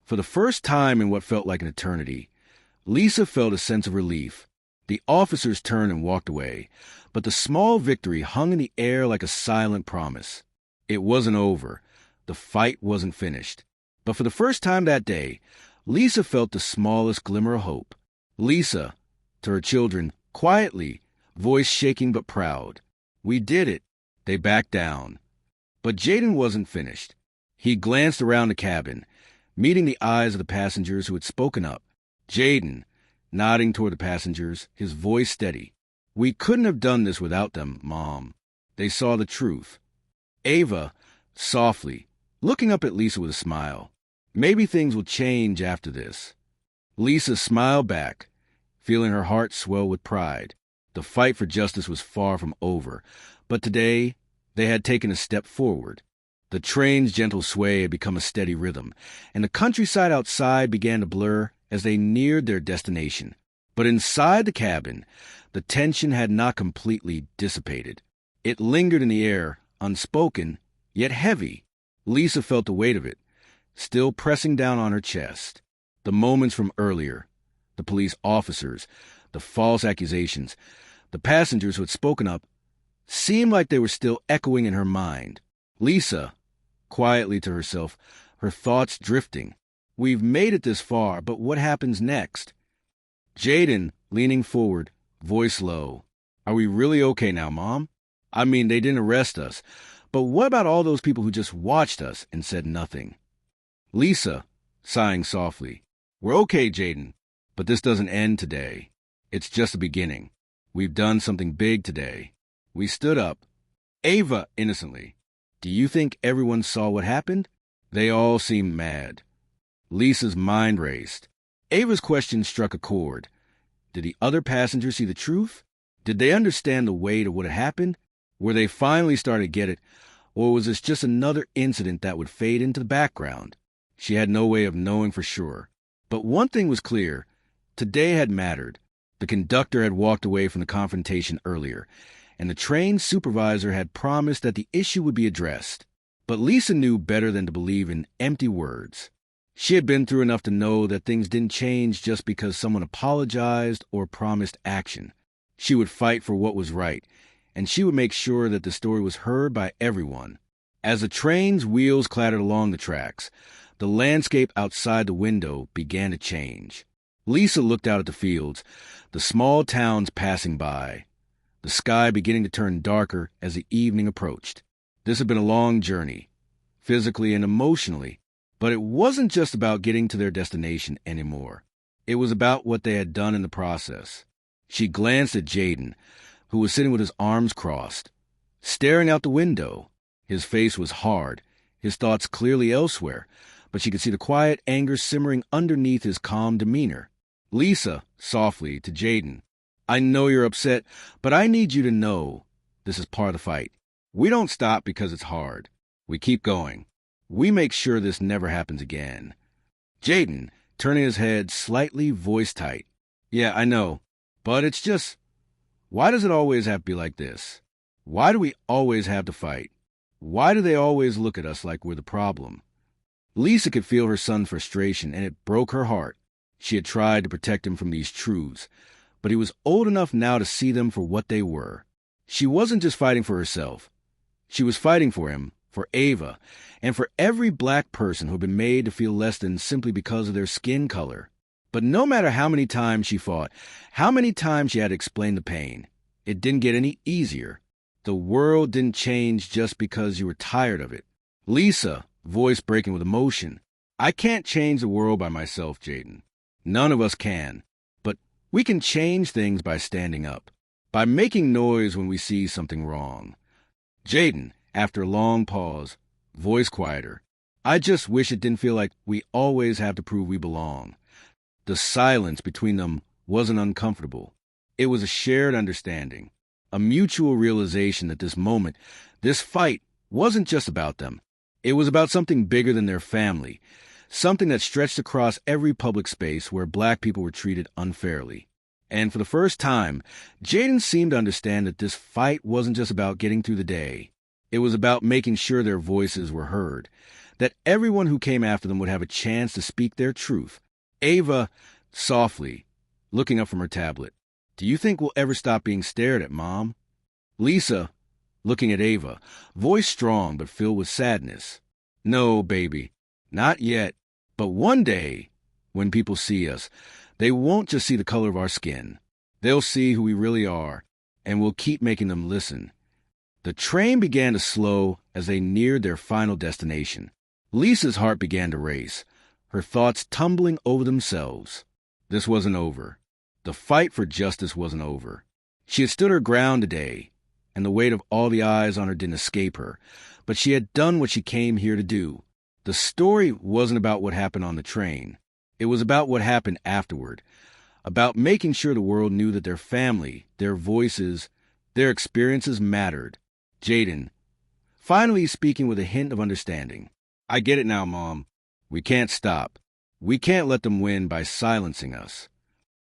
For the first time in what felt like an eternity, Lisa felt a sense of relief. The officers turned and walked away, but the small victory hung in the air like a silent promise. It wasn't over. The fight wasn't finished. But for the first time that day, Lisa felt the smallest glimmer of hope. Lisa, to her children, quietly, voice shaking but proud. "We did it." They backed down. But Jaden wasn't finished. He glanced around the cabin, meeting the eyes of the passengers who had spoken up. Jaden, nodding toward the passengers, his voice steady. "We couldn't have done this without them, Mom." They saw the truth. Ava, softly, looking up at Lisa with a smile. "Maybe things will change after this." Lisa smiled back, feeling her heart swell with pride. The fight for justice was far from over, but today they had taken a step forward. The train's gentle sway had become a steady rhythm, and the countryside outside began to blur as they neared their destination. But inside the cabin, the tension had not completely dissipated. It lingered in the air, unspoken, yet heavy. Lisa felt the weight of it, still pressing down on her chest. The moments from earlier, the police officers, the false accusations, the passengers who had spoken up, seemed like they were still echoing in her mind. Lisa, quietly to herself, her thoughts drifting. "We've made it this far, but what happens next?" Jaden, leaning forward, voice low. "Are we really okay now, Mom? I mean, they didn't arrest us, but what about all those people who just watched us and said nothing?" Lisa, sighing softly. "We're okay, Jaden, but this doesn't end today. It's just the beginning. We've done something big today." We stood up. Ava, innocently. "Do you think everyone saw what happened?" They all seemed mad. Lisa's mind raced. Ava's question struck a chord. Did the other passengers see the truth? Did they understand the weight of what had happened? Were they finally starting to get it, or was this just another incident that would fade into the background? She had no way of knowing for sure. But one thing was clear. Today had mattered. The conductor had walked away from the confrontation earlier, and the train supervisor had promised that the issue would be addressed. But Lisa knew better than to believe in empty words. She had been through enough to know that things didn't change just because someone apologized or promised action. She would fight for what was right, and she would make sure that the story was heard by everyone. As the train's wheels clattered along the tracks, the landscape outside the window began to change. Lisa looked out at the fields, the small towns passing by, the sky beginning to turn darker as the evening approached. This had been a long journey, physically and emotionally, but it wasn't just about getting to their destination anymore. It was about what they had done in the process. She glanced at Jaden, who was sitting with his arms crossed, staring out the window. His face was hard, his thoughts clearly elsewhere, but she could see the quiet anger simmering underneath his calm demeanor. Lisa, softly, to Jaden, "I know you're upset, but I need you to know this is part of the fight. We don't stop because it's hard. We keep going. We make sure this never happens again." Jaden, turning his head slightly, voice tight. "Yeah, I know, but it's just, why does it always have to be like this? Why do we always have to fight? Why do they always look at us like we're the problem?" Lisa could feel her son's frustration, and it broke her heart. She had tried to protect him from these truths, but he was old enough now to see them for what they were. She wasn't just fighting for herself. She was fighting for him, for Ava, and for every black person who had been made to feel less than simply because of their skin color. But no matter how many times she fought, how many times she had to explain the pain, it didn't get any easier. The world didn't change just because you were tired of it. Lisa, voice breaking with emotion, I can't change the world by myself, Jaden. None of us can. But we can change things by standing up, by making noise when we see something wrong. Jaden, after a long pause, voice quieter, I just wish it didn't feel like we always have to prove we belong. The silence between them wasn't uncomfortable. It was a shared understanding, a mutual realization that this moment, this fight, wasn't just about them. It was about something bigger than their family, something that stretched across every public space where black people were treated unfairly. And for the first time, Jaden seemed to understand that this fight wasn't just about getting through the day. It was about making sure their voices were heard, that everyone who came after them would have a chance to speak their truth. Ava, softly, looking up from her tablet, do you think we'll ever stop being stared at, Mom? Lisa, looking at Ava, voice strong but filled with sadness. No, baby, not yet. But one day, when people see us, they won't just see the color of our skin. They'll see who we really are, and we'll keep making them listen. The train began to slow as they neared their final destination. Lisa's heart began to race, her thoughts tumbling over themselves. This wasn't over. The fight for justice wasn't over. She had stood her ground today, and the weight of all the eyes on her didn't escape her, but she had done what she came here to do. The story wasn't about what happened on the train. It was about what happened afterward, about making sure the world knew that their family, their voices, their experiences mattered. Jaden, finally speaking with a hint of understanding. I get it now, Mom. We can't stop. We can't let them win by silencing us.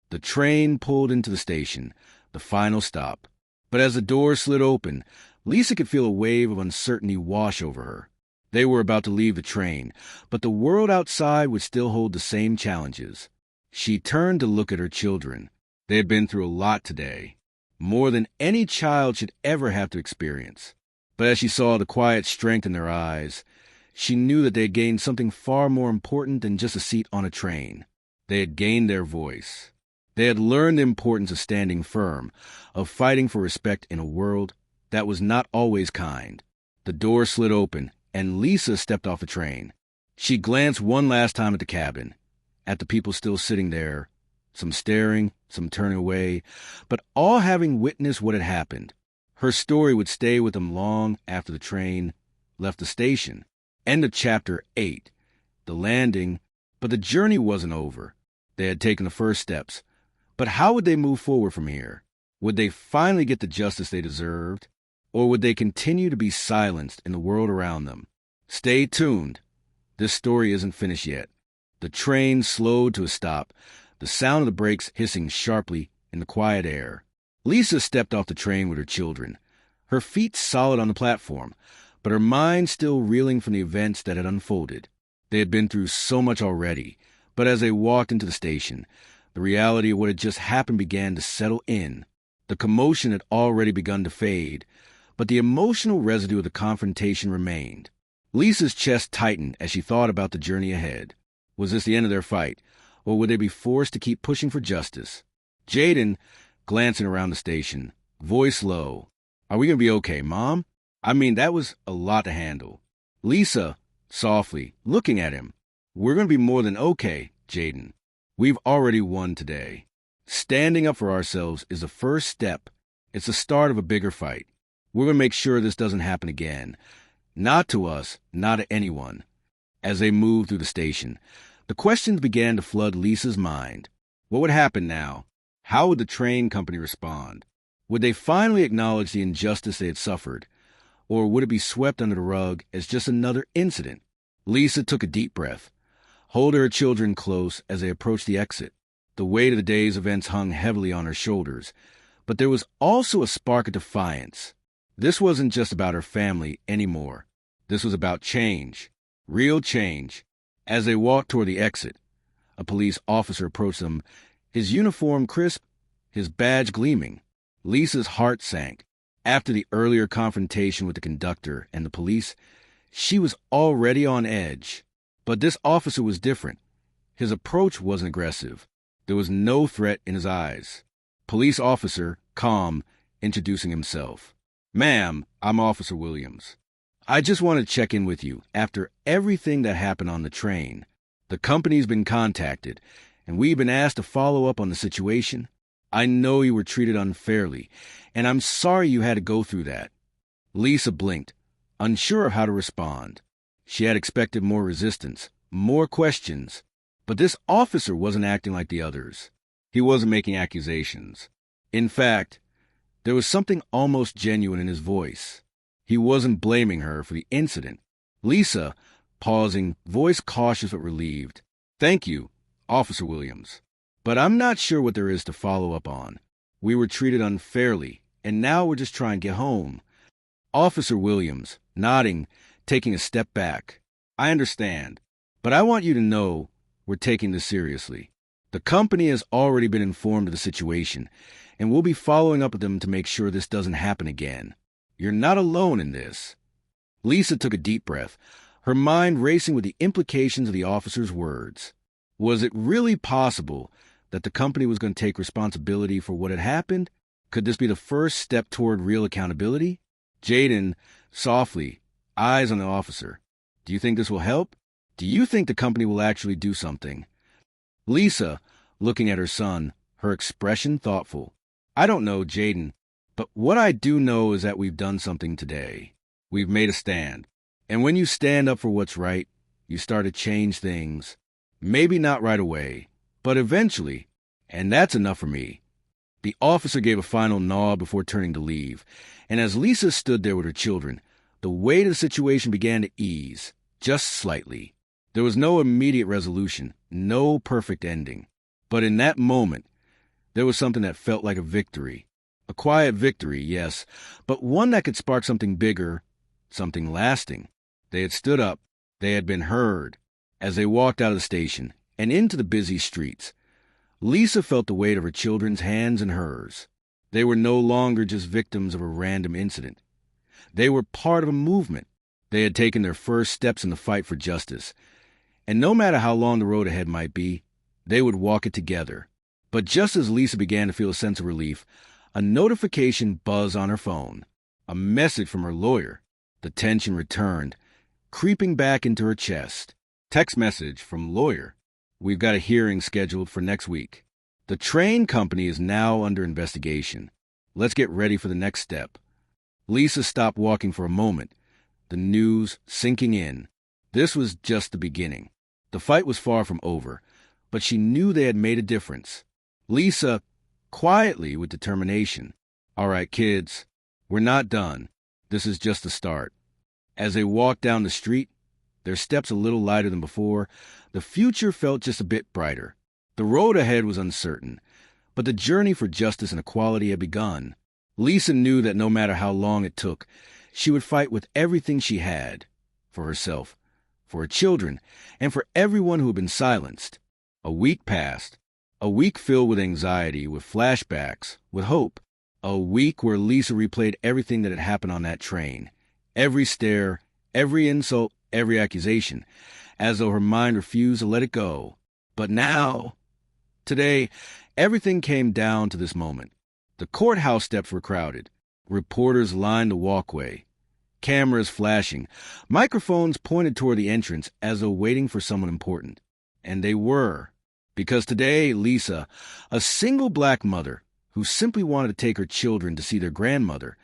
The train pulled into the station, the final stop. But as the door slid open, Lisa could feel a wave of uncertainty wash over her. They were about to leave the train, but the world outside would still hold the same challenges. She turned to look at her children. They had been through a lot today, more than any child should ever have to experience. But as she saw the quiet strength in their eyes, she knew that they had gained something far more important than just a seat on a train. They had gained their voice. They had learned the importance of standing firm, of fighting for respect in a world that was not always kind. The door slid open, and Lisa stepped off the train. She glanced one last time at the cabin, at the people still sitting there, some staring, some turning away, but all having witnessed what had happened. Her story would stay with them long after the train left the station. End of chapter 8. The landing, but the journey wasn't over. They had taken the first steps. But how would they move forward from here? Would they finally get the justice they deserved? Or would they continue to be silenced in the world around them? Stay tuned. This story isn't finished yet. The train slowed to a stop, the sound of the brakes hissing sharply in the quiet air. Lisa stepped off the train with her children, her feet solid on the platform, but her mind still reeling from the events that had unfolded. They had been through so much already, but as they walked into the station, the reality of what had just happened began to settle in. The commotion had already begun to fade, but the emotional residue of the confrontation remained. Lisa's chest tightened as she thought about the journey ahead. Was this the end of their fight, or would they be forced to keep pushing for justice? Jaden, glancing around the station, voice low. Are we going to be okay, Mom? I mean, that was a lot to handle. Lisa, softly, looking at him. We're going to be more than okay, Jaden. We've already won today. Standing up for ourselves is the first step. It's the start of a bigger fight. We're going to make sure this doesn't happen again. Not to us, not to anyone. As they moved through the station, the questions began to flood Lisa's mind. What would happen now? How would the train company respond? Would they finally acknowledge the injustice they had suffered? Or would it be swept under the rug as just another incident? Lisa took a deep breath, holding her children close as they approached the exit. The weight of the day's events hung heavily on her shoulders, but there was also a spark of defiance. This wasn't just about her family anymore. This was about change, real change. As they walked toward the exit, a police officer approached them, his uniform crisp his badge gleaming. Lisa's heart sank. After the earlier confrontation with the conductor and the police, she was already on edge. But this officer was different. His approach wasn't aggressive. There was no threat in his eyes. Police officer, calm, introducing himself. "Ma'am, I'm Officer Williams. I just want to check in with you after everything that happened on the train. The company's been contacted, and we've been asked to follow up on the situation. I know you were treated unfairly, and I'm sorry you had to go through that." Lisa blinked, unsure of how to respond. She had expected more resistance, more questions. But this officer wasn't acting like the others. He wasn't making accusations. In fact, there was something almost genuine in his voice. He wasn't blaming her for the incident. Lisa, pausing, voice cautious but relieved. "Thank you, Officer Williams. But I'm not sure what there is to follow up on. We were treated unfairly, and now we're just trying to get home." Officer Williams, nodding, taking a step back. "I understand, but I want you to know we're taking this seriously. The company has already been informed of the situation, and we'll be following up with them to make sure this doesn't happen again. You're not alone in this." Lisa took a deep breath, her mind racing with the implications of the officer's words. Was it really possible that the company was going to take responsibility for what had happened? Could this be the first step toward real accountability? Jaden, softly, eyes on the officer. "Do you think this will help? Do you think the company will actually do something?" Lisa, looking at her son, her expression thoughtful. "I don't know, Jaden, but what I do know is that we've done something today. We've made a stand. And when you stand up for what's right, you start to change things. Maybe not right away, but eventually. And that's enough for me." The officer gave a final nod before turning to leave, and as Lisa stood there with her children, the weight of the situation began to ease, just slightly. There was no immediate resolution, no perfect ending. But in that moment, there was something that felt like a victory. A quiet victory, yes, but one that could spark something bigger, something lasting. They had stood up. They had been heard. As they walked out of the station and into the busy streets, Lisa felt the weight of her children's hands in hers. They were no longer just victims of a random incident. They were part of a movement. They had taken their first steps in the fight for justice. And no matter how long the road ahead might be, they would walk it together. But just as Lisa began to feel a sense of relief, a notification buzzed on her phone. A message from her lawyer. The tension returned, creeping back into her chest. Text message from lawyer. "We've got a hearing scheduled for next week. The train company is now under investigation. Let's get ready for the next step." Lisa stopped walking for a moment, the news sinking in. This was just the beginning. The fight was far from over, but she knew they had made a difference. Lisa, quietly with determination. "All right, kids, we're not done. This is just the start." As they walked down the street, their steps a little lighter than before, the future felt just a bit brighter. The road ahead was uncertain, but the journey for justice and equality had begun. Lisa knew that no matter how long it took, she would fight with everything she had. For herself, for her children, and for everyone who had been silenced. A week passed. A week filled with anxiety, with flashbacks, with hope. A week where Lisa replayed everything that had happened on that train. Every stare, every insult, every accusation, as though her mind refused to let it go. But now, today, everything came down to this moment. The courthouse steps were crowded. Reporters lined the walkway. Cameras flashing. Microphones pointed toward the entrance as though waiting for someone important. And they were. Because today, Lisa, a single black mother who simply wanted to take her children to see their grandmother,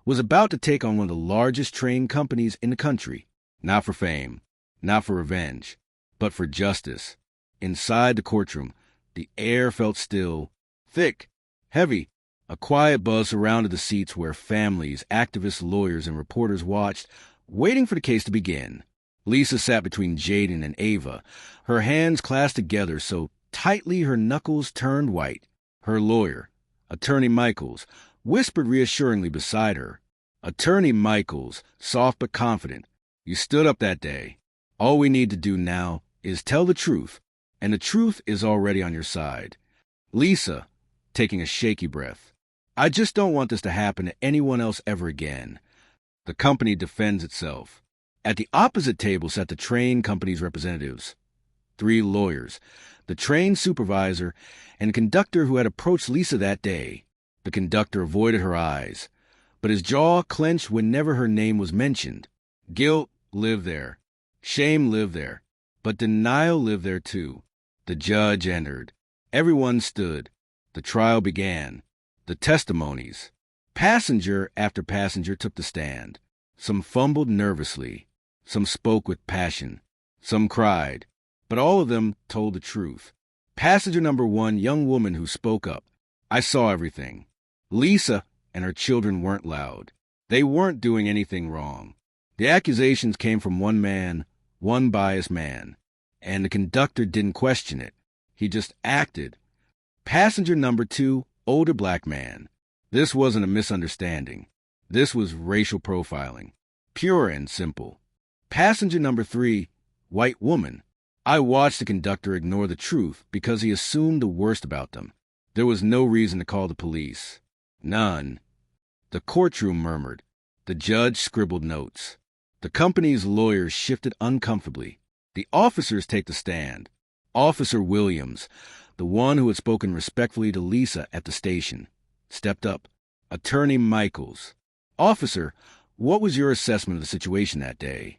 was about to take on one of the largest train companies in the country. Not for fame, not for revenge, but for justice. Inside the courtroom, the air felt still, thick, heavy. A quiet buzz surrounded the seats where families, activists, lawyers, and reporters watched, waiting for the case to begin. Lisa sat between Jaden and Ava, her hands clasped together so tightly her knuckles turned white. Her lawyer, Attorney Michaels, whispered reassuringly beside her. Attorney Michaels, soft but confident. "You stood up that day. All we need to do now is tell the truth, and the truth is already on your side." Lisa, taking a shaky breath. I just don't want this to happen to anyone else ever again. The company defends itself. At the opposite table sat the train company's representatives. 3 lawyers, the train supervisor, and a conductor who had approached Lisa that day. The conductor avoided her eyes, but his jaw clenched whenever her name was mentioned. Guilt lived there. Shame lived there. But denial lived there too. The judge entered. Everyone stood. The trial began. The testimonies. Passenger after passenger took the stand. Some fumbled nervously. Some spoke with passion. Some cried. But all of them told the truth. Passenger number 1, young woman who spoke up. I saw everything. Lisa and her children weren't loud. They weren't doing anything wrong. The accusations came from one man, one biased man, and the conductor didn't question it. He just acted. Passenger number 2, older black man. This wasn't a misunderstanding. This was racial profiling, pure and simple. Passenger number 3, white woman. I watched the conductor ignore the truth because he assumed the worst about them. There was no reason to call the police. None. The courtroom murmured. The judge scribbled notes. The company's lawyers shifted uncomfortably. The officers take the stand. Officer Williams, the one who had spoken respectfully to Lisa at the station, stepped up. Attorney Michaels. Officer, what was your assessment of the situation that day?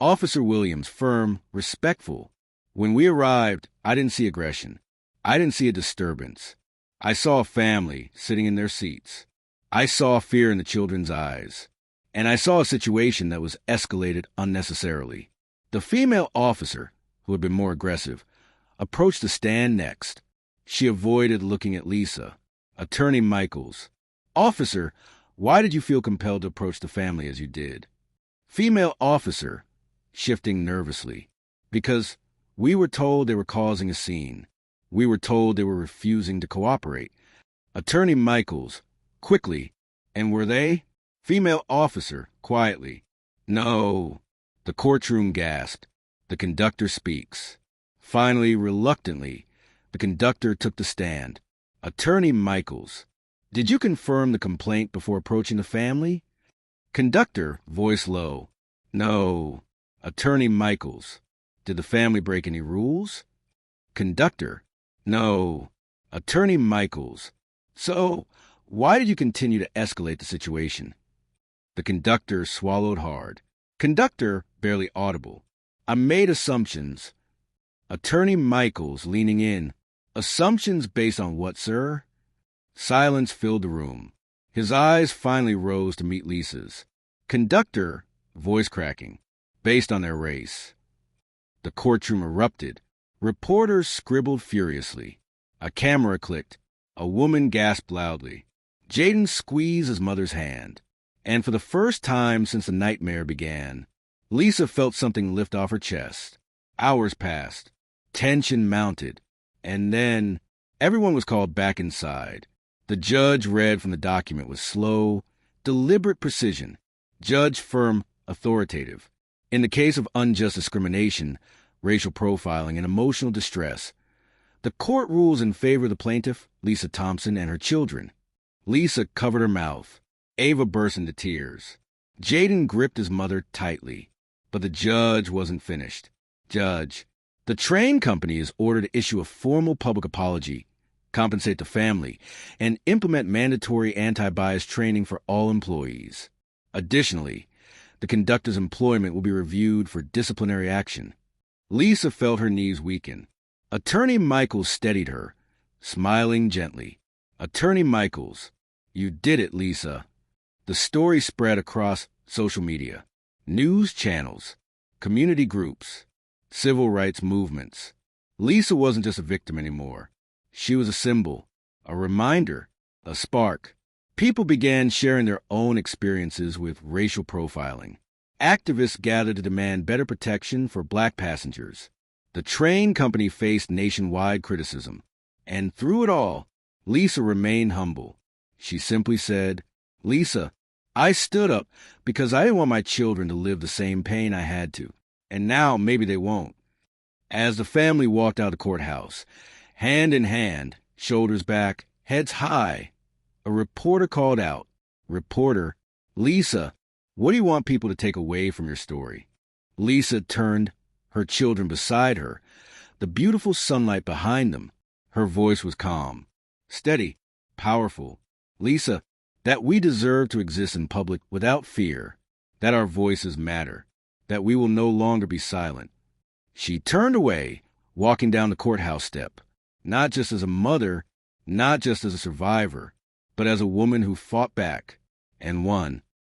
Officer Williams, firm, respectful. When we arrived, I didn't see aggression. I didn't see a disturbance. I saw a family sitting in their seats. I saw fear in the children's eyes. And I saw a situation that was escalated unnecessarily. The female officer, who had been more aggressive, approached the stand next. She avoided looking at Lisa. Attorney Michaels. Officer, why did you feel compelled to approach the family as you did? Female officer, shifting nervously. Because we were told they were causing a scene. We were told they were refusing to cooperate. Attorney Michaels, quickly. And were they? Female officer, quietly. No. The courtroom gasped. The conductor speaks. Finally, reluctantly, the conductor took the stand. Attorney Michaels, did you confirm the complaint before approaching the family? Conductor, voice low. No. Attorney Michaels, did the family break any rules? Conductor, no. Attorney Michaels, so why did you continue to escalate the situation? The conductor swallowed hard. Conductor, barely audible. I made assumptions. Attorney Michaels, leaning in. Assumptions based on what, sir? Silence filled the room. His eyes finally rose to meet Lisa's. Conductor, voice cracking. Based on their race. The courtroom erupted. Reporters scribbled furiously. A camera clicked. A woman gasped loudly. Jaden squeezed his mother's hand. And for the first time since the nightmare began, Lisa felt something lift off her chest. Hours passed. Tension mounted. And then everyone was called back inside. The judge read from the document with slow, deliberate precision. Judge firm, authoritative. In the case of unjust discrimination, racial profiling, and emotional distress, the court rules in favor of the plaintiff, Lisa Thompson, and her children. Lisa covered her mouth. Ava burst into tears. Jaden gripped his mother tightly. But the judge wasn't finished. Judge, the train company is ordered to issue a formal public apology, compensate the family, and implement mandatory anti-bias training for all employees. Additionally, the conductor's employment will be reviewed for disciplinary action. Lisa felt her knees weaken. Attorney Michaels steadied her, smiling gently. Attorney Michaels, you did it, Lisa. The story spread across social media, news channels, community groups, civil rights movements. Lisa wasn't just a victim anymore. She was a symbol, a reminder, a spark. People began sharing their own experiences with racial profiling. Activists gathered to demand better protection for black passengers. The train company faced nationwide criticism. And through it all, Lisa remained humble. She simply said, Lisa, I stood up because I didn't want my children to live the same pain I had to. And now maybe they won't. As the family walked out of the courthouse, hand in hand, shoulders back, Heads high. A reporter called out, "Reporter, Lisa, what do you want people to take away from your story?" Lisa turned, her children beside her, the beautiful sunlight behind them. Her voice was calm, steady, powerful. "Lisa, that we deserve to exist in public without fear, that our voices matter, that we will no longer be silent." She turned away, walking down the courthouse step, not just as a mother, not just as a survivor, but as a woman who fought back and won.